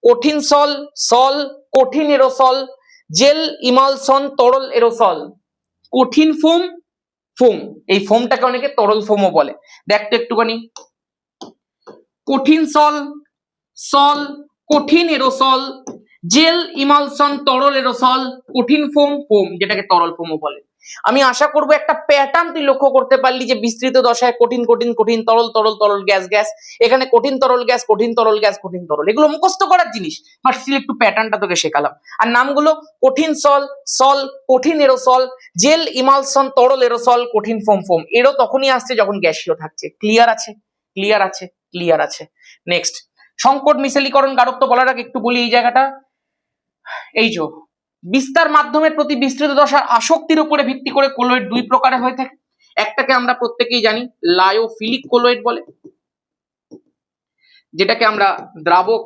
কঠিন সল, সল, কঠিন এরোসল, জেল, ইমালসন, তরল এরোসল। কঠিন ফোম, ফোম, এই ফোমটাকে অনেকে তরল ফোমও বলে। দেখতো একটুখানি, কঠিন সল, সল, কঠিন এরোসল, জেল, ইমালসন, তরল এরোসল, কঠিন ফোম, ফোম যেটাকে তরল ফোমও বলে। আমি আশা করবো একটা প্যাটার্ন তুই লক্ষ্য করতে পারলি যে বিস্তৃত দশায় কঠিন, কঠিন, কঠিন, তরল, তরল, তরল, গ্যাস, গ্যাস। এখানে কঠিন, তরল, গ্যাস, কঠিন, তরল, গ্যাস, কঠিন, তরল। এগুলো মুখস্থ করার জিনিস, বাট স্টিল একটু প্যাটার্নটা তোকে শেখালাম। আর নামগুলো কঠিন সল, সল, কঠিন এরোসল, জেল, ইমালসন, তরল এরোসল, কঠিন ফোম, ফোম। এরও তখনই আসছে যখন গ্যাসীয় থাকছে। ক্লিয়ার আছে? ক্লিয়ার আছে? ক্লিয়ার আছে। নেক্সট, সংকট মিশেলীকরণ গাঢ়ত্ব বলার আগে একটু বলি এই জায়গাটা। এই যে বিস্তার মাধ্যমের প্রতি বিস্তৃত দশার আসক্তির উপরে ভিত্তি করে কোলয়েড 2 প্রকারের হয়ে থাকে। একটাকে আমরা প্রত্যেকেই জানি লায়োফিলিক কোলয়েড বলে, যেটাকে আমরা দ্রাবক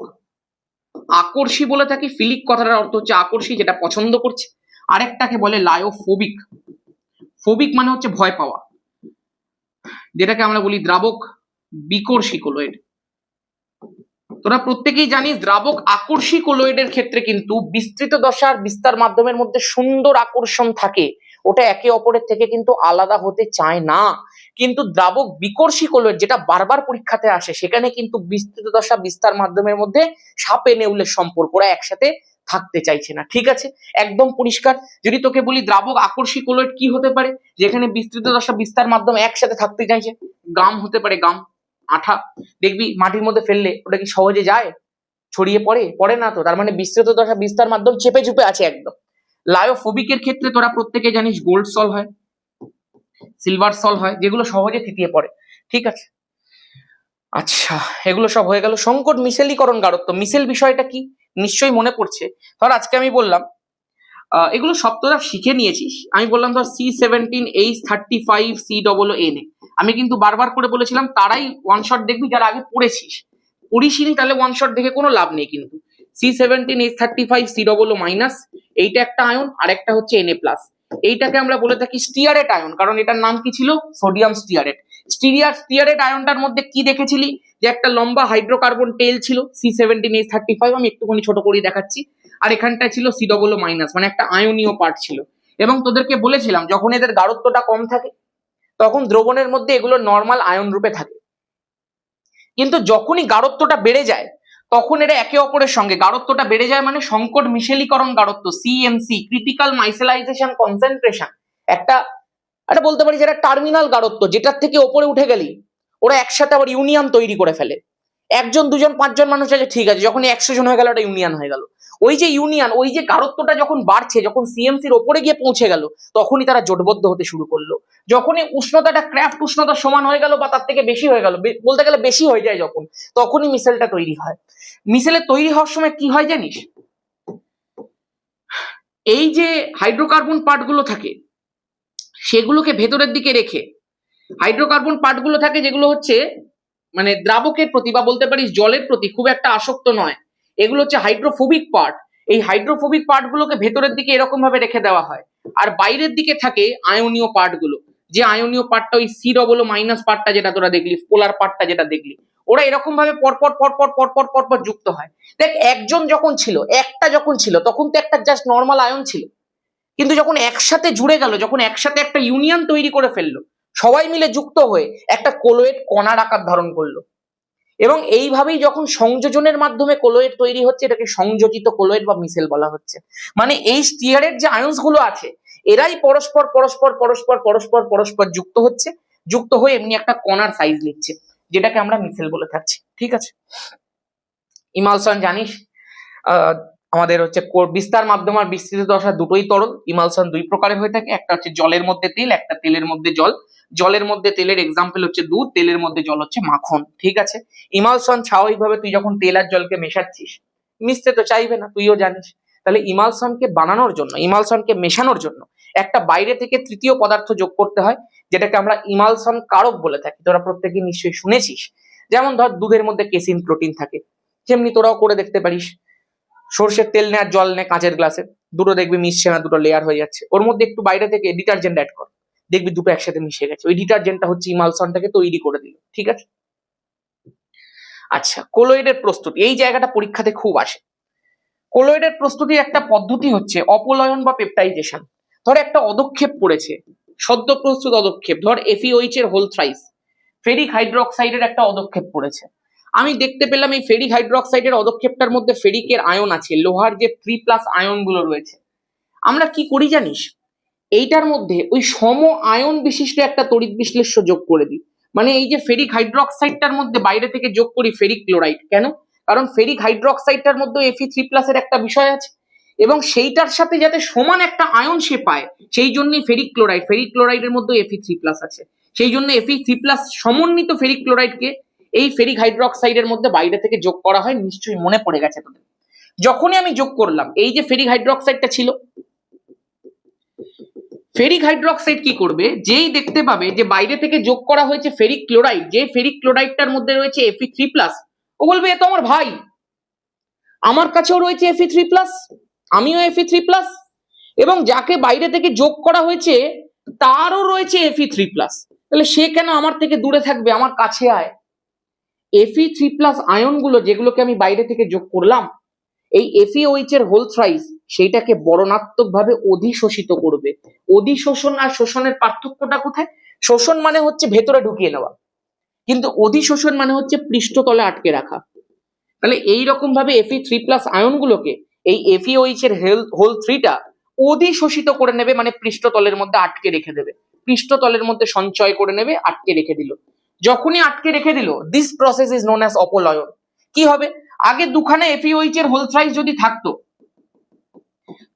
আকর্ষী বলে থাকি। ফিলিক কথাটার অর্থ হচ্ছে আকর্ষী, যেটা পছন্দ করছে। আরেকটাকে বলে লায়োফোবিক, ফোবিক মানে হচ্ছে ভয় পাওয়া, যেটাকে আমরা বলি দ্রাবক বিকর্ষী কোলয়েড। তোরা প্রত্যেকেই জানিস দ্রাবক আকর্ষী কোলয়েডের ক্ষেত্রে কিন্তু বিস্তৃত দশার বিস্তার মাধ্যমের মধ্যে সুন্দর আকর্ষণ থাকে, ওটা একে অপরের থেকে কিন্তু আলাদা হতে চায় না। কিন্তু দ্রাবক বিকর্ষী কোলয়েড যেটা বারবার পরীক্ষাতে আসে, সেখানে কিন্তু বিস্তৃত দশা বিস্তার মাধ্যমের মধ্যে সাপে নেউলের সম্পর্ক, ওরা একসাথে থাকতে চাইছে না। ঠিক আছে, একদম পরিষ্কার। যদি তোকে বলি দ্রাবক আকর্ষী কোলয়েড কি হতে পারে, যেখানে বিস্তৃত দশা বিস্তার মাধ্যম একসাথে থাকতে চাইছে, গাম হতে পারে, গাম, আঠা। দেখবি মাটির মধ্যে ফেললে ওটা কি সহজে যায়? ছড়িয়ে পড়ে? পড়ে না তো। তার মানে বিস্তৃত দশা বিস্তার মাধ্যম চেপে চুপে আছে একদম। লায়োফোবিকের ক্ষেত্রে তোরা প্রত্যেকে জানিস গোল্ড সল হয়, সিলভার সল হয়, যেগুলো সহজে থিতিয়ে পড়ে। ঠিক আছে, আচ্ছা, এগুলো সব হয়ে গেল। সংকট মিশেলীকরণ গাঢ়ত্ব, মিশেল বিষয়টা কি নিশ্চয়ই মনে পড়ছে। ধর আজকে আমি বললাম এগুলো সব তোরা শিখে নিয়েছিস। আমি বললাম ধর C17H35COON, আমি কিন্তু বারবার করে বলেছিলাম তারাই ওয়ান শট দেখবি যারা আগে পড়েছিস, পড়িসনি তাহলে ওয়ান শট দেখে কোনো লাভ নেই কিন্তু। C17H35 C00 মাইনাস, এইটা একটা আয়ন, আর একটা হচ্ছে Na+। এইটাকে আমরা বলে থাকি স্টিয়ারেট আয়ন, কারণ এটার নাম কি ছিল? Sodium stearate. স্টিয়ারেট আয়নটার মধ্যে কি দেখেছিলি? যে একটা লম্বা হাইড্রোকার্বন টেল ছিল C17H35, আমি একটুখানি ছোট করে দেখাচ্ছি, আর এখানটা ছিল C00 মাইনাস, মানে একটা আয়নীয় পার্ট ছিল। এবং তোদেরকে বলেছিলাম যখন এদের গাঢ়ত্বটা কম থাকে তখন দ্রবণের মধ্যে এগুলো নর্মাল আয়ন রূপে থাকে, কিন্তু যখনই গাঢ়ত্বটা বেড়ে যায় তখন এরা একে অপরের সঙ্গে, গাঢ়ত্বটা বেড়ে যায় মানে সংকট মিশেলীকরণ গাঢ়ত্ব, সিএমসি, ক্রিটিক্যাল মাইসেলাইজেশন কনসেন্ট্রেশন, একটা একটা বলতে পারি যেটা টার্মিনাল গাঢ়ত্ব, যেটার থেকে ওপরে উঠে গেলি ওরা একসাথে আবার ইউনিয়ন তৈরি করে ফেলে। একজন দুজন পাঁচজন মানুষ আছে ঠিক আছে, যখন 100 জন হয়ে গেল ওটা ইউনিয়ন হয়ে গেল। ওই যে ইউনিয়ন, ওই যে গাঢ়ত্বটা যখন বাড়ছে, যখন সিএমসির ওপরে গিয়ে পৌঁছে গেল তখনই তারা জোটবদ্ধ হতে শুরু করলো। যখনই উষ্ণতাটা ক্র্যাফট উষ্ণতার সমান হয়ে গেল বা তার থেকে বেশি হয়ে গেল, বলতে গেলে বেশি হয়ে যায় যখন, তখনই মিশেলটা তৈরি হয়। মিশেলের তৈরি হওয়ার সময় কি হয় জানিস? এই যে হাইড্রোকার্বন পার্টগুলো থাকে সেগুলোকে ভেতরের দিকে রেখে, হাইড্রোকার্বন পার্টগুলো থাকে যেগুলো হচ্ছে মানে দ্রাবকের প্রতি বা বলতে পারিস জলের প্রতি খুব একটা আসক্ত নয়, এগুলো হচ্ছে হাইড্রোফোবিক পার্ট। এই হাইড্রোফোবিক পার্টগুলোকে ভেতরের দিকে এরকম ভাবে রেখে দেওয়া হয়, আর বাইরের দিকে থাকে আয়নীয় পার্টগুলো। যে আয়নীয় পার্টটা ওই C00 মাইনাস পার্টটা যেটা তোরা দেখলি, পোলার পার্টটা যেটা দেখলি, ওরা এরকম ভাবে পরপর পরপর পরপর পরপর যুক্ত হয়। দেখ একজন যখন ছিল, একটা যখন ছিল তখন তো একটা জাস্ট নর্মাল আয়ন ছিল, কিন্তু যখন একসাথে জুড়ে গেল, যখন একসাথে একটা ইউনিয়ন তৈরি করে ফেললো, সবাই মিলে যুক্ত হয়ে একটা কোলয়েড কণার আকার ধারণ করলো। এবং এইভাবেই যখন সংযোজনের মাধ্যমে কোলয়েড তৈরি হচ্ছে, এটাকে সংযোজিত কোলয়েড বা মিশেল বলা হচ্ছে। মানে এই স্টিয়ারের যে আয়ন্স গুলো আছে এরাই পরস্পর পরস্পর পরস্পর পরস্পর পরস্পর যুক্ত হচ্ছে, যুক্ত হয়ে এমনি একটা কণার সাইজ নিচ্ছে, যেটাকে আমরা মিশেল বলে থাকছি। ঠিক আছে, ইমালশন জানিস আমাদের হচ্ছে বিস্তার মাধ্যম আর বিস্তৃত দশা দুটোই তরল। ইমালশন দুই প্রকারের হয়ে থাকে, একটা হচ্ছে জলের মধ্যে তেল, একটা তেলের মধ্যে জল। জলের মধ্যে তেলের এক্সাম্পল হচ্ছে দুধ, তেলের মধ্যে জল হচ্ছে মাখন। ঠিক আছে, ইমালশন স্বাভাবিকভাবে তুই যখন তেল আর জলকে মেশাচ্ছিস, মিশতে তো চাইবে না, তুইও জানিস। তাহলে ইমালশনকে বানানোর জন্য, ইমালশনকে মেশানোর জন্য একটা বাইরে থেকে তৃতীয় পদার্থ যোগ করতে হয়, যেটাকে আমরা ইমালশন কারক বলে থাকি। তোরা প্রত্যেকে নিশ্চয়ই শুনেছিস। যেমন ধর দুধের মধ্যে কেসিন প্রোটিন থাকে, যেমনি তোরাও করে দেখতে পারিস। সর্ষের তেল নে আর জল নে কাঁচের গ্লাসে, দুটো দেখবি মিশছে না, দুটো লেয়ার হয়ে যাচ্ছে। ওর মধ্যে একটু বাইরে থেকে ডিটারজেন্ট অ্যাড কর, দেখবি দুটো একসাথে মিশে গেছে। ওই ডিটারজেন্টটা হচ্ছে ইমালশনটাকে তৈরি করে দিল। ঠিক আছে, আচ্ছা কোলয়েডের প্রস্তুতি, এই জায়গাটা পরীক্ষাতে খুব আসে। কোলয়েডের প্রস্তুতির একটা পদ্ধতি হচ্ছে অপলয়ন বা পেপটাইজেশন। ধর একটা অদক্ষেপ পড়েছে, সদ্য প্রস্তুত অদক্ষেপ, ধর FeOH এর হোল থ্রাইস, ফেরিক হাইড্রোক্সাইডের একটা অদক্ষেপ পড়েছে। আমি দেখতে পেলাম এই ফেরিক হাইড্রোক্সাইডের অদক্ষেপটার মধ্যে ফেরিকের আয়ন আছে, লোহার যে 3+ আয়ন গুলো রয়েছে। আমরা কি করি জানিস? এইটার মধ্যে ওই সম আয়ন বিশিষ্ট একটা তড়িৎ বিশ্লেষ্য যোগ করে দিই। মানে এই যে ফেরিক হাইড্রোক্সাইডটার মধ্যে বাইরে থেকে যোগ করি ফেরিক ক্লোরাইড। কেন? কারণ ফেরিক হাইড্রোক্সাইডটার মধ্যে Fe3+ এর একটা বিষয় আছে, এবং সেইটার সাথে যাতে সমান একটা আয়ন সে পায় সেই জন্যই ফেরিক ক্লোরাইডের মধ্যে Fe3+ আছে। সেই জন্য Fe3+ সমন্বিত ফেরিক ক্লোরাইডকে এই ফেরিক হাইড্রোক্সাইডের মধ্যে বাইরে থেকে যোগ করা হয়। নিশ্চয়ই মনে পড়ে গেছে তোদের। যখনই আমি যোগ করলাম, এই যে ফেরিক হাইড্রোক্সাইডটা ছিল, ফেরিক হাইড্রোক্সাইড কি করবে, যেই দেখতে পাবে যে বাইরে থেকে যোগ করা হয়েছে ফেরিক ক্লোরাইড, যে ফেরিক ক্লোরাইডটার মধ্যে রয়েছে Fe3+, ও বলবে এ তো আমার ভাই, আমার কাছেও রয়েছে Fe3+, আমিও Fe3+, এবং যাকে বাইরে থেকে যোগ করা হয়েছে তারও রয়েছে Fe3+, তাহলে সে কেন আমার থেকে দূরে থাকবে, আমার কাছে আয়। Fe3+ আয়নগুলো যেগুলোকে আমি বাইরে থেকে যোগ করলাম, এই FeOH এর হোল থ্রাইস সেইটাকে বর্ণাত্মক ভাবে অধিশোষিত করবে। অধিশোষণ আর শোষণের পার্থক্যটা কোথায়? শোষণ মানে হচ্ছে ভেতরে ঢুকিয়ে নেওয়া, কিন্তু অধিশোষণ মানে হচ্ছে পৃষ্ঠতলে আটকে রাখা। তাহলে এইরকম ভাবে Fe3+ আয়নগুলোকে এই FeOH এর হোল 3টা অধিশোষিত করে নেবে, মানে পৃষ্ঠতলের মধ্যে আটকে রেখে দেবে, পৃষ্ঠতলের মধ্যে সঞ্চয় করে নেবে, আটকে রেখে দিল। যখনই আটকে রেখে দিল, this process is known as অপলয়ন। কি হবে? আগে দুখানে FeOH এর হোল থ্রাইস যদি থাকতো,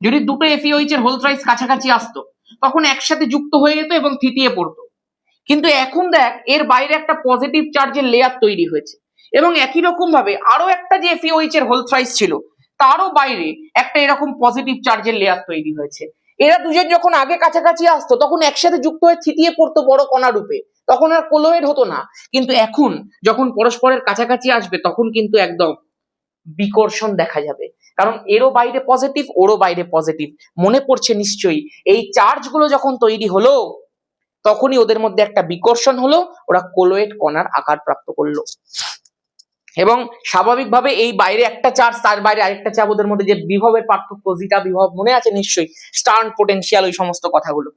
যদি দুটো FeOH এর হোল থ্রাইস কাছাকাছি আসতো, তখন একসাথে যুক্ত হয়ে যেত এবং থিতিয়ে পড়তো। কিন্তু এখন দেখ এর বাইরে একটা পজিটিভ চার্জের লেয়ার তৈরি হয়েছে, এবং একই রকম ভাবে আরো একটা যে FeOH এর হোল থ্রাইস ছিল তারও বাইরে একটা এরকম পজিটিভ চার্জের লেয়ার তৈরি হয়েছে। এরা দুজন যখন আগে কাছাকাছি আসতো তখন একসাথে যুক্ত হয়ে থিতিয়ে পড়তো বড় কণা রূপে, তখন আর কোলয়েড হতো না। কিন্তু এখন যখন পরস্পরের কাছাকাছি আসবে তখন কিন্তু একদম বিকর্ষণ দেখা যাবে, কারণ এরও বাইরে পজিটিভ ওরও বাইরে পজিটিভ। মনে পড়ছে নিশ্চয়ই, এই চার্জ গুলো যখন তৈরি হলো তখনই ওদের মধ্যে একটা বিকর্ষণ হলো, ওরা কোলয়েড কণার আকার প্রাপ্ত করলো। এবং স্বাভাবিকভাবে এই বাইরে একটা চার্জ তার বাইরে আরেকটা চাপ, ওদের মধ্যে যে বিভবের পার্থক্য, জিটা বিভব মনে আছে নিশ্চয়ই, স্টার্ন পোটেনশিয়াল, ওই সমস্ত কথাগুলো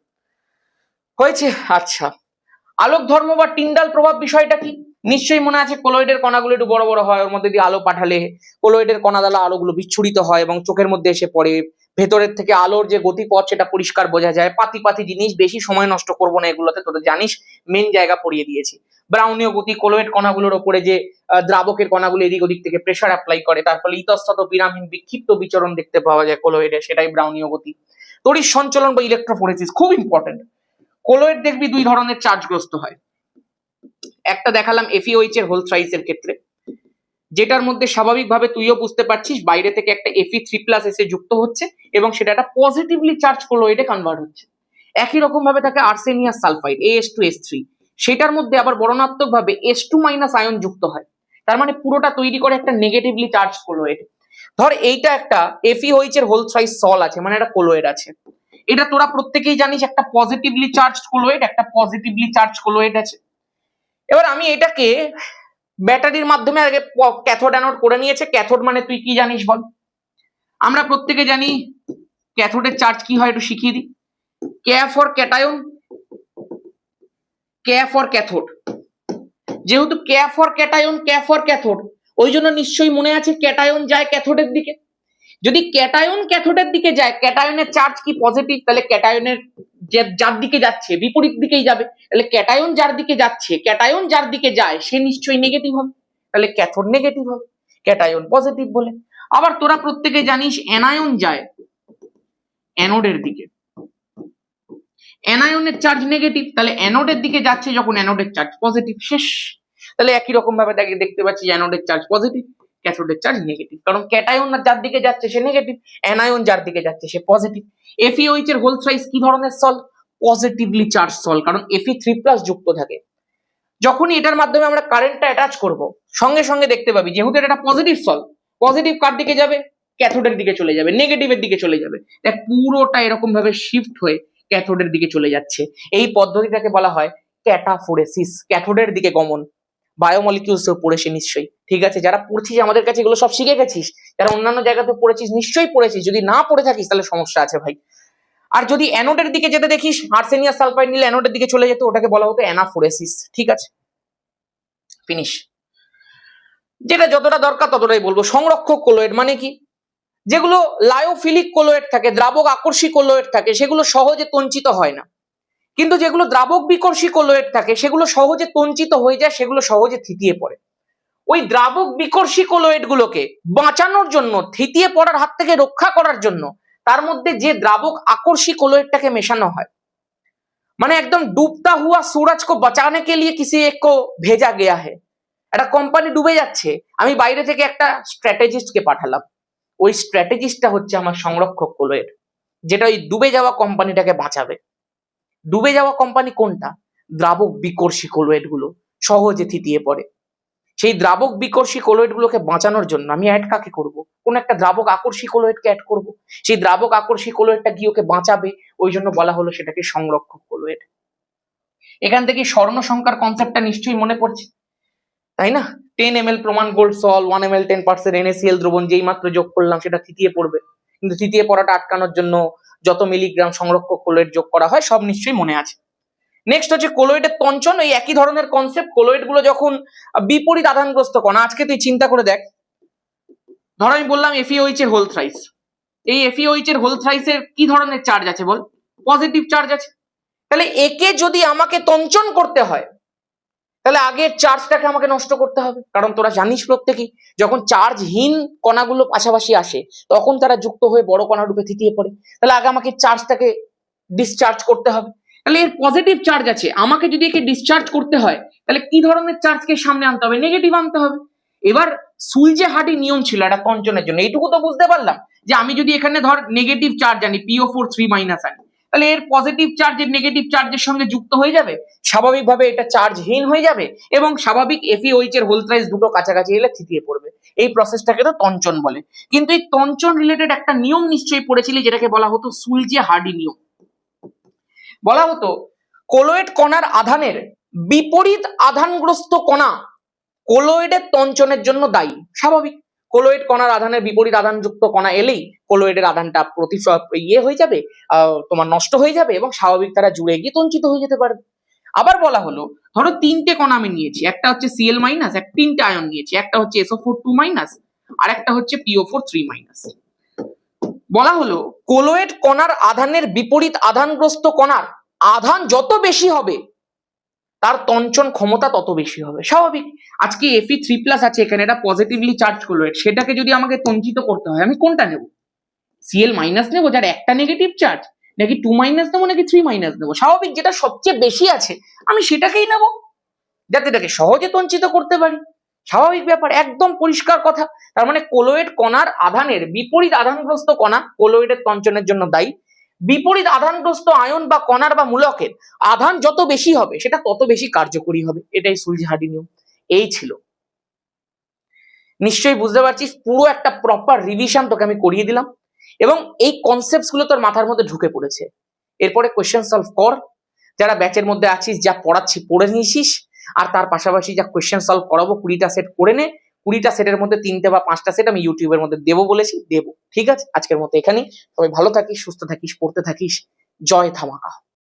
হয়েছে। আচ্ছা, আলোক ধর্ম বা টিন্ডাল প্রভাব বিষয়টা কি নিশ্চয়ই মনে আছে, কোলয়েডের কণাগুলো একটু বড় বড় হয়, ওর মধ্যে দিয়ে আলো পাঠালে কোলয়েডের কণা দ্বারা আলোগুলো বিচ্ছুরিত হয় এবং চোখের মধ্যে এসে পড়ে। ভেতরের থেকে আলোর যে গতিপথ সেটা পরিষ্কার বোঝা যায়। পাতি পাতি জিনিস, বেশি সময় নষ্ট করবো না এগুলোতে, তোদের জানিস মেন জায়গা পড়িয়ে দিয়েছি। ব্রাউনীয় গতি, কোলয়েড কণাগুলোর ওপরে যে দ্রাবকের কণাগুলো এদিক ওদিক থেকে প্রেসার অ্যাপ্লাই করে, তার ফলে ইতস্তত পিরামিড বিক্ষিপ্ত বিচরণ দেখতে পাওয়া যায় কোলয়েডে, সেটাই ব্রাউনীয় গতি। তড়িৎ সঞ্চালন বা ইলেকট্রোফোরেসিস খুব ইম্পর্টেন্ট। কোলয়েড দেখবি দুই ধরনের চার্জগ্রস্ত হয়, একটা দেখালাম FeOH এর হোল থ্রাইসের ক্ষেত্রে, যেটার মধ্যে স্বাভাবিকভাবে তুইও বুঝতে পারছিস বাইরে থেকে একটা Fe3+ এসে যুক্ত হচ্ছে এবং সেটা একটা পজিটিভলি চার্জ কোলয়েডে কনভার্ট হচ্ছে। একই রকম ভাবে থাকে আর্সেনিয়াস সালফাইড AS2S3, সেটার মধ্যে আবার বর্ণাত্মক ভাবে S2- আয়ন যুক্ত হয়, তার মানে পুরোটা তৈরি করে একটা নেগেটিভলি চার্জ কোলয়েড। ধর এইটা একটা FeOH এর হোল থ্রাইস সল আছে, মানে একটা কোলয়েড আছে, এটা তোরা প্রত্যেকেই জানিস একটা পজিটিভলি চার্জ কোলয়েড, একটা পজিটিভলি চার্জ কোলয়েড আছে। এবার আমি এটাকে ব্যাটারির মাধ্যমে আগে ক্যাথোড অ্যানোড করে নিয়েছে। ক্যাথোড মানে তুই কি জানিস বল? আমরা প্রত্যেকে জানি ক্যাথোডের চার্জ কি হয়, একটু শিখিয়ে দিই। K for cation, K for cathode. যেহেতু K for cation, K for cathode, ওই জন্য নিশ্চয়ই মনে আছে ক্যাটায়ন যায় ক্যাথোডের দিকে। যদি ক্যাটায়ন ক্যাথোডের দিকে যায়, ক্যাটায়নের চার্জ কি পজিটিভ, তাহলে ক্যাটায়নের যার দিকে যাচ্ছে বিপরীত দিকেই যাবে, তাহলে ক্যাটায়ন যার দিকে যাচ্ছে, ক্যাটায়ন যার দিকে যায় সে নিশ্চয়ই নেগেটিভ হবে, তাহলে ক্যাথোড নেগেটিভ হবে, ক্যাটায়ন পজিটিভ বলে। আবার তোরা প্রত্যেকে জানিস অ্যানায়ন যায় অ্যানোডের দিকে, অ্যানায়নের চার্জ নেগেটিভ, তাহলে অ্যানোডের দিকে যাচ্ছে যখন অ্যানোডের চার্জ পজিটিভ, শেষ। তাহলে একই রকম ভাবে দেখতে পাচ্ছি অ্যানোডের চার্জ পজিটিভ, ক্যাথোডের চার্জ নেগেটিভ, কারণ ক্যাটায়ন যার দিকে যাচ্ছে সে নেগেটিভ, অ্যানায়ন যার দিকে যাচ্ছে সে পজিটিভ। FeOH এর হোল থ্রাইস কি ধরনের সল? পজিটিভলি চার্জ সল, কারণ Fe3+ যুক্ত থাকে। যখনই এটার মাধ্যমে আমরা কারেন্টটা অ্যাটাচ করব, সঙ্গে সঙ্গে দেখতে পাবি যেহেতু এটা একটা পজিটিভ সল, পজিটিভ কার দিকে যাবে? ক্যাথোডের দিকে চলে যাবে, নেগেটিভের দিকে চলে যাবে। দেখ পুরোটা এরকম ভাবে শিফট হয়ে ক্যাথোডের দিকে চলে যাচ্ছে। এই পদ্ধতিটাকে বলা হয় ক্যাটাফোরেসিস, ক্যাথোডের দিকে গমন। বায়োমলিকিউলস পড়েছি নিশ্চয়ই, ঠিক আছে? যারা পড়ছিস আমাদের কাছে এগুলো সব শিখে গেছিস, যারা অন্যান্য জায়গাতে পড়েছিস নিশ্চয়ই পড়েছিস, যদি না পড়ে থাকিস তাহলে সমস্যা আছে ভাই। আর যদি অ্যানোডের দিকে যেতে দেখিস, আর্সেনিয়াস সালফাইড নিলে অ্যানোডের দিকে চলে যেত, ওটাকে বলা হতো অ্যানাফোরেসিস, ঠিক আছে? ফিনিশ। যেটা যতটা দরকার ততটাই বলবো। সংরক্ষক কোলয়েড মানে কি? যেগুলো লায়োফিলিক কোলয়েড থাকে, দ্রাবক আকর্ষী কোলয়েড থাকে, সেগুলো সহজে তঞ্চিত হয় না। কিন্তু যেগুলো দ্রাবক বিকর্ষী কোলয়েড থাকে সেগুলো সহজে তঞ্চিত হয়ে যায়, সেগুলো সহজে থিতিয়ে পড়ে। ওই দ্রাবক বিকর্ষী কোলয়েড গুলোকে বাঁচানোর জন্য, থিতিয়ে পড়ার হাত থেকে রক্ষা করার জন্য তার মধ্যে যে দ্রাবক আকর্ষী কোলয়েডটাকে মেশানো হয়, মানে একদম ডুবতা হুয়া सूरज को बचाने के लिए किसी एक को भेजा गया है। একটা কোম্পানি ডুবে যাচ্ছে, আমি বাইরে থেকে একটা স্ট্র্যাটেজিস্টকে পাঠালাম, ওই স্ট্র্যাটেজিস্টটা হচ্ছে আমার সংরক্ষক কোলয়েড, যেটা ওই ডুবে যাওয়া কোম্পানিটাকে বাঁচাবে। ডুবে যাওয়া কোম্পানি কোনটা? দ্রাবক বিকর্ষী কোলয়েড গুলো সহজে থিতিয়ে পড়ে। সেই দ্রাবক বিকর্ষী কোলয়েড গুলোকে বাঁচানোর জন্য আমি অ্যাড কাকে করব? কোন একটা দ্রাবক আকর্ষী কোলয়েডকে অ্যাড করব। সেই দ্রাবক আকর্ষী কোলয়েডটা গিয়ে ওকে বাঁচাবে, ওই জন্য বলা হলো সেটাকে সংরক্ষক কোলয়েড। এখান থেকে স্বর্ণ সংখ্যার কনসেপ্টটা নিশ্চয়ই মনে পড়ছে, তাই না? 10 ml প্রমাণ গোল্ড সল, 1 ml 10% NaCl দ্রবণ যেই মাত্র যোগ করলাম সেটা থিতিয়ে পড়বে, কিন্তু থিতিয়ে পড়াটা আটকানোর জন্য যত মিলিগ্রাম সংরক্ষক কোলয়েড যোগ করা হয় সব নিশ্চয়ই মনে আছে। নেক্সট হচ্ছে কোলয়েডের তঞ্চন। এই একই ধরনের কনসেপ্ট, কোলয়েড গুলো যখন বিপরীত আধানগ্রস্ত কণা, আজকে তুই চিন্তা করে দেখ, ধর আমি বললাম FeOH এর হোল থ্রাইস, এই FeOH এর হোল থ্রাইসের কি ধরনের চার্জ আছে বল? পজিটিভ চার্জ আছে। তাহলে একে যদি আমাকে তঞ্চন করতে হয় তাহলে আগের চার্জটাকে আমাকে নষ্ট করতে হবে, কারণ তোরা জানিস প্রত্যেকেই যখন চার্জহীন কণাগুলো পাশাপাশি আসে তখন তারা যুক্ত হয়ে বড় কণা রূপে থিতিয়ে পড়ে। তাহলে আগে আমাকে চার্জটাকে ডিসচার্জ করতে হবে। তাহলে এর পজিটিভ চার্জ আছে, আমাকে যদি একে ডিসচার্জ করতে হয় তাহলে কি ধরনের চার্জকে সামনে আনতে হবে? নেগেটিভ আনতে হবে। এবার সুলজে হার্ডি নিয়ম ছিল একটা তঞ্চনের জন্য, এইটুকু তো বুঝতে পারলাম যে আমি যদি এখানে ধর নেগেটিভ চার্জ আনি PO4 3 মাইনাস আনি, তাহলে এর পজিটিভ চার্জের নেগেটিভ চার্জের সঙ্গে যুক্ত হয়ে যাবে, স্বাভাবিকভাবে এটা চার্জহীন হয়ে যাবে এবং স্বাভাবিক FeOH এর হোল থ্রাইস দুটো কাছাকাছি এলে থিতিয়ে পড়বে। এই প্রসেসটাকে তো তঞ্চন বলে। কিন্তু এই তঞ্চন রিলেটেড একটা নিয়ম নিশ্চয়ই পড়েছিলি, যেটাকে বলা হতো সুলজে হার্ডি নিয়ম। বলা হতো কোলয়েড কণার আধানের বিপরীত আধানগ্রস্ত কণা কোলয়েডের তঞ্চনের জন্য দায়ী। স্বাভাবিক, কোলয়েড কণার আধানের বিপরীত আধানযুক্ত কণা এলেই কোলয়েডের আধানটা হয়ে যাবে, তোমার নষ্ট হয়ে যাবে এবং স্বাভাবিক তারা জুড়ে গিয়ে তঞ্চিত হয়ে যেতে পারবে। আবার বলা হলো ধরো তিনটে কণা আমি নিয়েছি, একটা হচ্ছে Cl মাইনাস, তিনটে আয়ন নিয়েছি, একটা হচ্ছে SO4 2 মাইনাস আর একটা হচ্ছে PO4 3 মাইনাস। বলা হলো কোলয়েড কণার আধানের বিপরীত আধানগ্রস্ত কণার আধান যত বেশি হবে তার তঞ্চন ক্ষমতা তত বেশি হবে। স্বাভাবিক, আজকে Fe3+ আছে এখানে, এটা পজিটিভলি চার্জ কোলয়েড, সেটাকে যদি আমাকে তঞ্চিত করতে হয় আমি কোনটা নেব? Cl মাইনাস নেবো যার একটা নেগেটিভ চার্জ, নাকি 2 মাইনাস নেবো, নাকি 3 মাইনাস নেবো? স্বাভাবিক, যেটা সবচেয়ে বেশি আছে আমি সেটাকেই নেব, যাতে এটাকে সহজে তঞ্চিত করতে পারি। স্বাভাবিক ব্যাপার, একদম পরিষ্কার কথা। তার মানে কোলয়েড কণার আধানের বিপরীত আধানগ্রস্ত কণা কোলয়েডের তঞ্চনের জন্য দায়ী। বিপরীত আধানগ্রস্ত আয়ন বা কণার বা মূলকের আধান যত বেশি হবে সেটা তত বেশি কার্যকরী হবে। এটাই সুলজে হার্ডি নিয়ম। এই ছিল, নিশ্চয়ই বুঝতে পারছিস, পুরো একটা প্রপার রিভিশন তোকে আমি করিয়ে দিলাম এবং এই কনসেপ্টস গুলো তোর মাথার মধ্যে ঢুকে পড়েছে। এরপরে কোয়েশ্চেন সলভ কর, যারা ব্যাচের মধ্যে আছিস, যা পড়াচ্ছি পড়ে নিয়েছিস, আর তার পাশাপাশি যা কোয়েশ্চেন সলভ করাবো 20টা সেট করে নে। 20টা সেটের মধ্যে 3টে বা 5টা সেট আমি ইউটিউবের মধ্যে দেবো বলেছি, দেবো। ঠিক আছে, আজকের মতো এখানেই। সবাই ভালো থাকিস, সুস্থ থাকিস, পড়তে থাকিস। জয় ধামাকা।